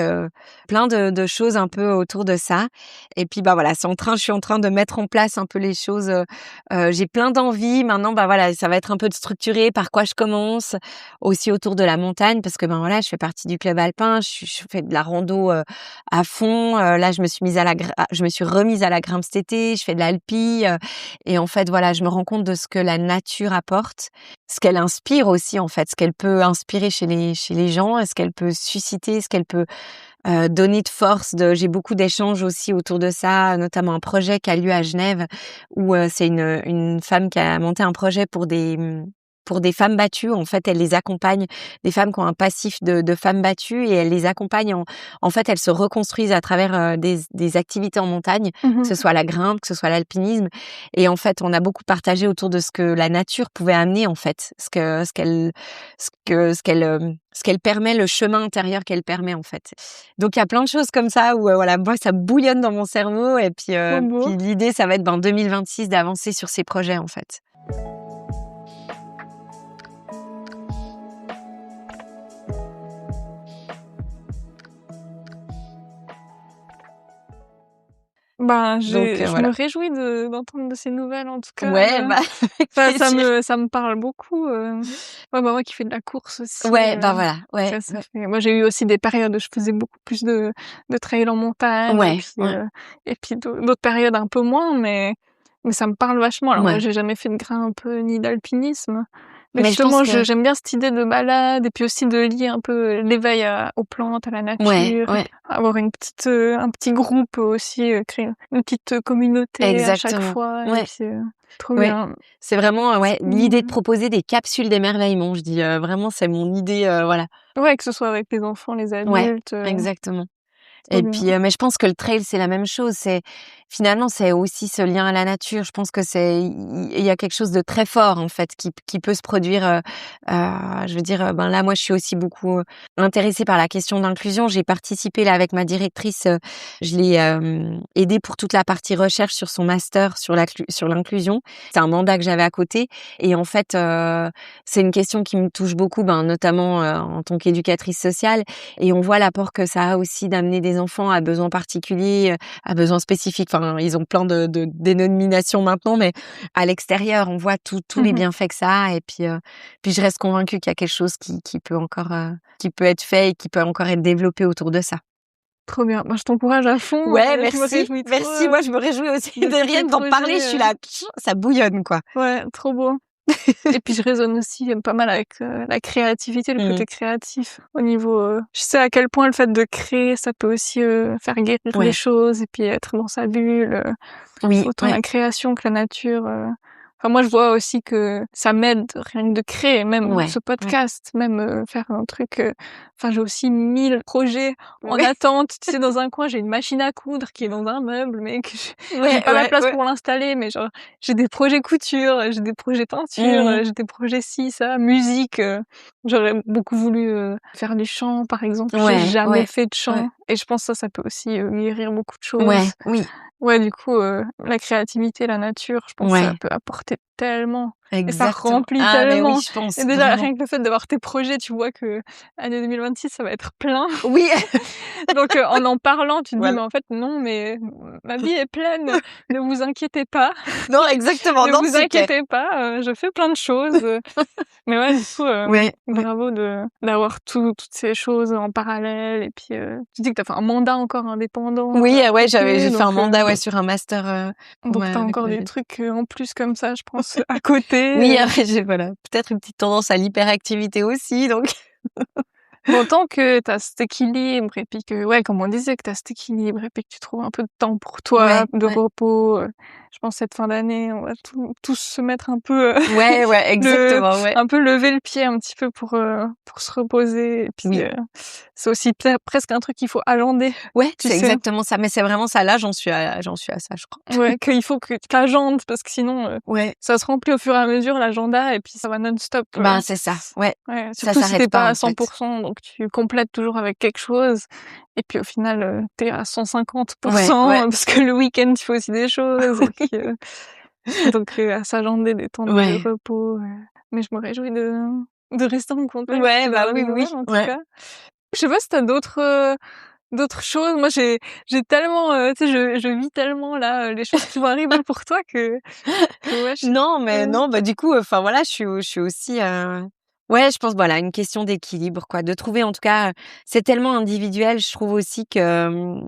B: plein de choses un peu autour de ça. Et puis voilà, je suis en train de mettre en place un peu les choses. J'ai plein d'envies maintenant. Voilà, ça va être un peu structuré. Par quoi je commence aussi autour de la montagne parce que voilà, je fais partie du club alpin. Je fais de la rando à fond. Là, je me suis remise à la grimpe cet été. Je fais de l'alpi et en fait voilà, je me rends compte de ce que la nature apporte, ce qu'elle inspire aussi en fait, ce qu'elle peut inspirer chez les gens, ce qu'elle peut susciter, ce qu'elle peut donner de force. J'ai beaucoup d'échanges aussi autour de ça, notamment un projet qui a lieu à Genève où c'est une femme qui a monté un projet pour des femmes battues. En fait, elle les accompagne, des femmes qui ont un passif de femmes battues et elle les accompagne. En fait, elles se reconstruisent à travers des activités en montagne, que ce soit la grimpe, que ce soit l'alpinisme. Et en fait, on a beaucoup partagé autour de ce que la nature pouvait amener en fait, ce qu'elle permet, le chemin intérieur qu'elle permet en fait. Donc il y a plein de choses comme ça où voilà, moi ça bouillonne dans mon cerveau et puis
A: Trop beau.
B: l'idée ça va être 2026 d'avancer sur ces projets en fait. Donc
A: Je
B: voilà.
A: me réjouis d'entendre de ces nouvelles en tout cas.
B: Ouais, avec plaisir.
A: Ça me parle beaucoup. Moi qui fais de la course aussi.
B: Ouais, voilà, ouais,
A: Ça fait. Moi j'ai eu aussi des périodes où je faisais beaucoup plus de trail en montagne
B: ouais, ouais,
A: et puis d'autres périodes un peu moins, mais ça me parle vachement. Alors moi
B: ouais.
A: j'ai jamais fait de grimpe ni d'alpinisme, mais
B: Mais je pense
A: justement
B: que
A: j'aime bien cette idée de balade et puis aussi de lier un peu l'éveil aux plantes, à la
B: ouais,
A: nature,
B: ouais,
A: avoir un petit groupe aussi, créer une petite communauté à chaque
B: exactement.
A: fois et
B: Ouais,
A: puis trop
B: ouais.
A: bien.
B: C'est vraiment ouais, l'idée de
A: Mmh.
B: proposer des capsules d'émerveillement, je dis vraiment c'est mon idée voilà.
A: Ouais, que ce soit avec les enfants, les
B: Ouais,
A: adultes,
B: exactement.
A: trop
B: Et
A: bien.
B: puis, mais je pense que le trail, c'est la même chose. Finalement, c'est aussi ce lien à la nature. Je pense que il y a quelque chose de très fort, en fait, qui peut se produire, je veux dire, là, moi, je suis aussi beaucoup intéressée par la question d'inclusion. J'ai participé, là, avec ma directrice, je l'ai, aidée pour toute la partie recherche sur son master sur l'inclusion. C'est un mandat que j'avais à côté et en fait, c'est une question qui me touche beaucoup, notamment, en tant qu'éducatrice sociale et on voit l'apport que ça a aussi d'amener des enfants à besoins particuliers, à besoins spécifiques. Enfin, ils ont plein de dénominations maintenant, mais à l'extérieur, on voit tous les
A: Mmh.
B: bienfaits que ça a. Et puis je reste convaincue qu'il y a quelque chose qui peut encore, qui peut être fait et qui peut encore être développé autour de ça.
A: Trop bien. Je t'encourage à fond,
B: Ouais,
A: je me
B: merci,
A: réjouis trop,
B: merci. Moi, je me réjouis aussi
A: de
B: de
A: tous
B: rien
A: tes
B: que d'en parler. Je suis
A: projets,
B: là, ça bouillonne, quoi.
A: ouais, trop beau. Et puis je résonne aussi pas mal avec, la créativité, le
B: Mmh.
A: côté créatif au niveau, je sais à quel point le fait de créer, ça peut aussi, faire guérir les
B: Ouais.
A: choses et puis être dans sa bulle,
B: Oui,
A: autant
B: ouais,
A: la création que la nature. Enfin moi je vois aussi que ça m'aide rien que de créer, même
B: ouais,
A: ce
B: ouais.
A: podcast, même, faire un truc, enfin j'ai aussi 1000 projets en
B: Ouais,
A: attente. Tu sais, dans un coin, j'ai une machine à coudre qui est dans un meuble, mais que j'ai
B: ouais,
A: pas la
B: ouais,
A: place
B: ouais.
A: pour l'installer, mais genre j'ai des projets couture, j'ai des projets peinture,
B: Mmh.
A: j'ai des projets ci, ça, musique, j'aurais beaucoup voulu, faire du chant par exemple. J'ai
B: Ouais,
A: jamais
B: ouais,
A: fait de
B: ouais.
A: chant et je pense que ça peut aussi, guérir beaucoup de
B: Ouais,
A: choses.
B: oui,
A: Ouais, du coup, la créativité, la nature, je pense que ça
B: ouais.
A: peut apporter tellement et ça
B: Exactement.
A: remplit
B: Ah mais oui,
A: tellement
B: je
A: et
B: pense,
A: déjà,
B: vraiment.
A: rien que le fait d'avoir tes projets, tu vois que année 2026, ça va être plein.
B: Oui,
A: Donc en parlant, tu te dis:
B: voilà.
A: «Mais en fait, non, mais ma vie est pleine, ne vous inquiétez pas,
B: Non, exactement,
A: ne
B: non,
A: vous
B: c'est clair.
A: inquiétez pas, je fais plein de choses». Mais ouais, du coup,
B: Ouais, ouais.
A: bravo d'avoir toutes ces choses en parallèle et puis, tu dis que tu as fait un mandat encore indépendant,
B: Oui,
A: à
B: ouais,
A: côté
B: j'ai fait un mandat, ouais, sur un master,
A: donc
B: ouais,
A: tu as
B: avec
A: encore
B: ma
A: des
B: vie.
A: trucs, en plus comme ça, je pense, à côté,
B: Oui, après j'ai voilà, peut-être une petite tendance à l'hyperactivité aussi, donc
A: Bon, tant que tu as cet équilibre et puis que, ouais, comme on disait, que tu as cet équilibre et puis que tu trouves un peu de temps pour toi,
B: Ouais,
A: de
B: ouais.
A: repos, je pense cette fin d'année, on va tous se mettre un peu,
B: Ouais, ouais,
A: le
B: exactement, ouais.
A: un peu lever le pied un petit peu pour se reposer et puis,
B: Oui.
A: c'est aussi presque un truc qu'il faut agender,
B: Ouais,
A: tu
B: c'est
A: sais?
B: exactement ça, mais c'est vraiment ça. Là, j'en suis à ça, je crois.
A: Ouais, qu'il faut que tu agendes parce que sinon,
B: Ouais.
A: ça se remplit au fur et à mesure l'agenda et puis ça va non-stop,
B: Ben, c'est ça, ouais.
A: ouais,
B: Ça
A: surtout si tu
B: s'arrête pas,
A: pas à
B: en
A: cent
B: fait.
A: pour cent, donc tu complètes toujours avec quelque chose et puis au final, tu à 150
B: Ouais, ouais.
A: parce que le week-end tu fais aussi des choses et puis, donc à s'agender des temps de
B: Ouais.
A: repos, mais je me réjouis de rester en contact
B: Ouais,
A: et
B: bah,
A: d'avoir des
B: oui, oui,
A: nouvelles en tout
B: ouais.
A: cas. Je sais pas si tu as d'autres choses. Moi j'ai tellement, tu sais, je vis tellement là, les choses qui vont arriver pour toi que ouais, je sais
B: Non,
A: pas,
B: mais non, bah, du coup, enfin, voilà, je suis aussi, ouais, je pense, voilà, une question d'équilibre, quoi, de trouver, en tout cas, c'est tellement individuel, je trouve aussi que,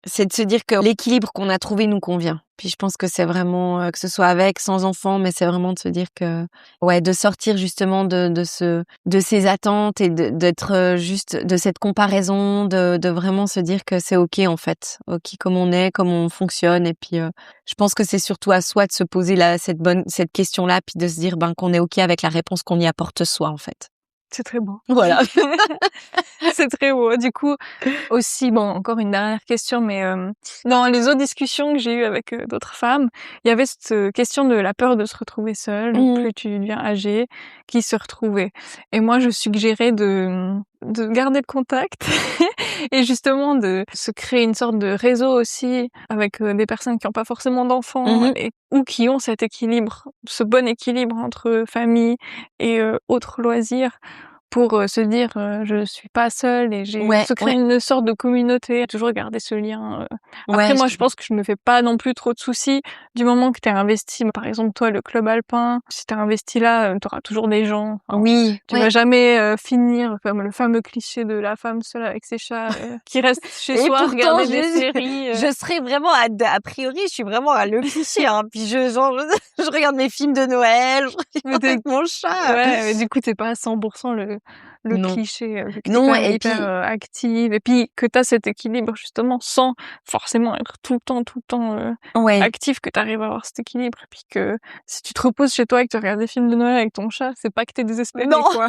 B: c'est de se dire que l'équilibre qu'on a trouvé nous convient. Puis je pense que c'est vraiment, que ce soit avec, sans enfant, mais c'est vraiment de se dire que ouais, de sortir justement de ces attentes et d'être, juste de cette comparaison, de vraiment se dire que c'est OK, en fait. OK comme on est, comme on fonctionne et puis, je pense que c'est surtout à soi de se poser cette question-là, puis de se dire, ben, qu'on est OK avec la réponse qu'on y apporte soi, en fait.
A: c'est très beau.
B: Voilà.
A: C'est très beau. Du coup, aussi, bon, encore une dernière question, mais dans les autres discussions que j'ai eues avec, d'autres femmes, il y avait cette, question de la peur de se retrouver seule,
B: Mmh.
A: plus tu deviens âgée, qui se retrouvait. Et moi, je suggérais de garder le contact et justement de se créer une sorte de réseau aussi avec, des personnes qui ont pas forcément d'enfants
B: Mmh.
A: et ou qui ont cet équilibre, ce bon équilibre entre famille et autres loisirs pour, se dire, «Je suis pas seule» et j'ai
B: Ouais,
A: se créer
B: ouais,
A: une sorte de communauté, toujours garder ce lien, Après
B: ouais, je
A: moi, je
B: comprends.
A: pense que je me fais pas non plus trop de soucis du moment que tu es investi. Par exemple, toi, le club alpin, si tu es investi là, tu auras toujours des gens. Enfin,
B: Oui,
A: tu
B: ouais.
A: vas jamais, finir comme le fameux cliché de la femme seule avec ses chats, qui reste chez
B: Et
A: soi à
B: pourtant,
A: regarder des
B: je
A: séries,
B: je serais vraiment a priori, je suis vraiment à le cliché, hein. Puis je regarde mes films de Noël, je
A: mais
B: regarde
A: tu
B: avec mon chat.
A: ouais, mais du coup, tu pas à 100 le
B: Non,
A: cliché, vu que tu
B: non
A: quand même
B: et
A: hyper,
B: puis
A: active et puis que tu as cet équilibre justement sans forcément être tout le temps,
B: ouais.
A: active, que tu arrives à avoir cet équilibre et puis que si tu te reposes chez toi et que tu regardes des films de Noël avec ton chat, c'est pas que tu es désespérée,
B: Non!
A: quoi.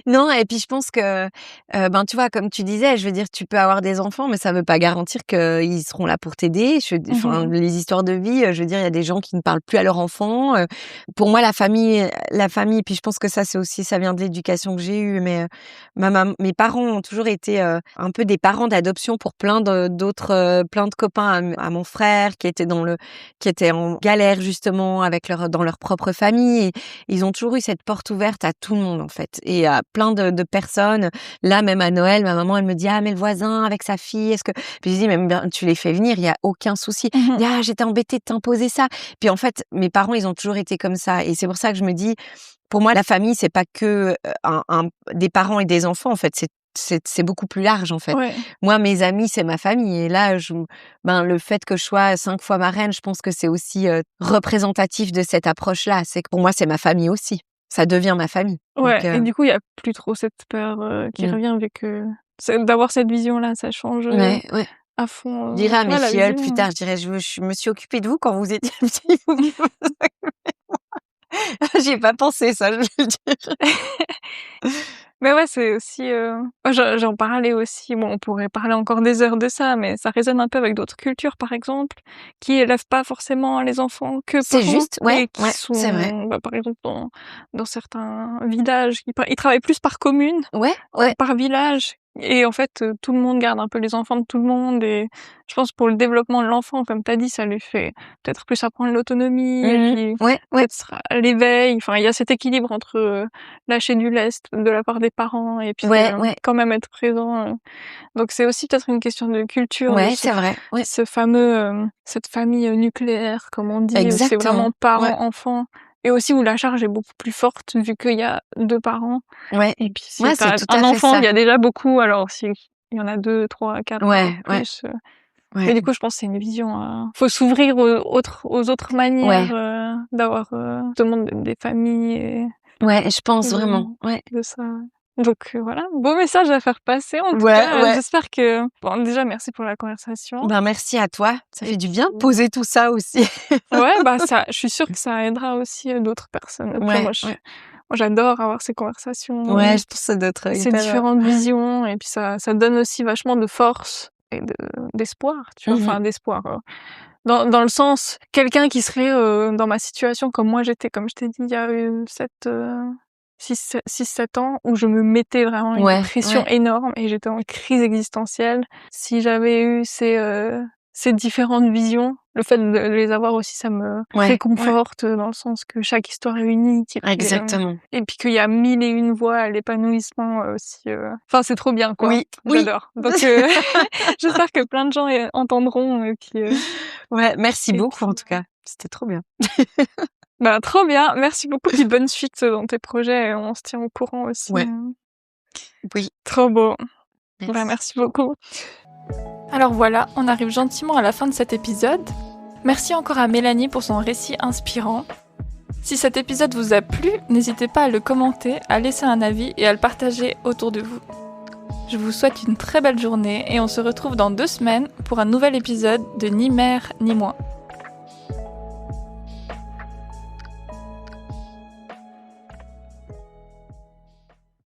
B: Non et puis je pense que, ben, tu vois, comme tu disais, je veux dire, tu peux avoir des enfants, mais ça veut pas garantir qu'ils seront là pour t'aider. Enfin,
A: Mmh.
B: les histoires de vie, je veux dire, il y a des gens qui ne parlent plus à leurs enfants. Pour moi, la famille, puis je pense que ça, c'est aussi, ça vient de l'éducation que j'ai eue, mais mes parents ont toujours été un peu des parents d'adoption pour plein de copains à mon frère qui étaient en galère justement avec dans leur propre famille. Ils ont toujours eu cette porte ouverte à tout le monde, en fait, et à plein de personnes. Là, même à Noël, ma maman, elle me dit: «Ah, mais le voisin avec sa fille, est-ce que» puis je dis: «Mais bien, tu les fais venir, il y a aucun souci».
A: Mmh.
B: Elle dit: «Ah, j'étais embêtée de t'imposer ça». Puis en fait, mes parents, ils ont toujours été comme ça et c'est pour ça que je me dis, pour moi, la famille, c'est pas que, des parents et des enfants, en fait, c'est beaucoup plus large, en fait.
A: Ouais,
B: Moi, mes amis, c'est ma famille et là, le fait que je sois 5 fois marraine, je pense que c'est aussi, représentatif de cette approche-là. C'est que pour moi, c'est ma famille aussi. Ça devient ma famille. Donc
A: ouais et du coup, il y a plus trop cette peur, qui
B: mmh.
A: revient vu que d'avoir cette vision-là, ça change,
B: Ouais, ouais.
A: à
B: Je dirais
A: fond,
B: à mes
A: ouais, la
B: filleuls plus
A: vision.
B: tard, je dirais: «Je me suis occupée de vous quand vous étiez petits, vous J'y ai pas pensé ça, je vais le dire.
A: Mais ouais, c'est aussi, moi j'en parlais aussi, bon, on pourrait parler encore des heures de ça, mais ça résonne un peu avec d'autres cultures, par exemple, qui élèvent pas forcément les enfants que
B: C'est
A: parents
B: juste, ouais,
A: et qui
B: ouais, c'est vrai.
A: sont, par exemple, dans certains villages, ils travaillent plus par commune,
B: Ouais, ouais,
A: par village et en fait, tout le monde garde un peu les enfants de tout le monde et je pense pour le développement de l'enfant, comme tu as dit, ça lui fait peut-être plus apprendre l'autonomie et
B: mmh
A: puis
B: ouais, ouais,
A: peut-être l'éveil, enfin, il y a cet équilibre entre, lâcher du lest de la part des parents et puis,
B: ouais, ouais,
A: quand même être présent, donc c'est aussi peut-être une question de culture, de
B: ouais, c'est vrai, ouais,
A: ce fameux, cette famille, nucléaire comme on dit, où c'est vraiment
B: exactement. Ouais,
A: parents-enfants et aussi où la charge est beaucoup plus forte vu qu'il y a 2 parents
B: ouais,
A: et puis si
B: ouais,
A: tu
B: c'est
A: as
B: tout
A: un
B: à fait
A: enfant, il
B: ça.
A: y a déjà beaucoup, alors s'il y en a 2, 3, 4, encore
B: Ouais, ouais,
A: plus,
B: ouais,
A: mais du coup je pense que c'est une vision, faut s'ouvrir aux autres manières,
B: ouais,
A: d'avoir, justement des familles et
B: ouais, je pense
A: de
B: vraiment, ouais.
A: de ça. Donc voilà, beau message à faire passer en tout cas. J'espère que... Bon, déjà, merci pour la conversation.
B: Ben, merci à toi. Ça fait du bien de poser tout ça aussi.
A: Ouais, je suis sûre que ça aidera aussi d'autres personnes. Après, moi, j'adore avoir ces conversations.
B: Ouais, je pense que ça doit être
A: ces différentes visions. Et puis, ça donne aussi vachement de force et d'espoir, tu vois. Enfin, d'espoir. Dans le sens, quelqu'un qui serait dans ma situation comme moi j'étais, comme je t'ai dit, il y a 6-7 ans, où je me mettais vraiment une pression énorme et j'étais en crise existentielle. Si j'avais eu ces différentes visions, le fait de les avoir aussi, ça me réconforte dans le sens que chaque histoire est unique.
B: Exactement.
A: Et puis qu'il y a 1001 voies à l'épanouissement aussi. Enfin, c'est trop bien, quoi.
B: Oui.
A: J'adore. Donc, j'espère que plein de gens entendront.
B: Ouais, merci beaucoup en tout cas. C'était trop bien.
A: Bah, trop bien. Merci beaucoup. Puis bonne suite dans tes projets. Et on se tient au courant aussi.
B: Ouais. Oui.
A: Trop beau. Merci beaucoup. Alors voilà, on arrive gentiment à la fin de cet épisode. Merci encore à Mélanie pour son récit inspirant. Si cet épisode vous a plu, n'hésitez pas à le commenter, à laisser un avis et à le partager autour de vous. Je vous souhaite une très belle journée et on se retrouve dans 2 semaines pour un nouvel épisode de Ni mère ni moi.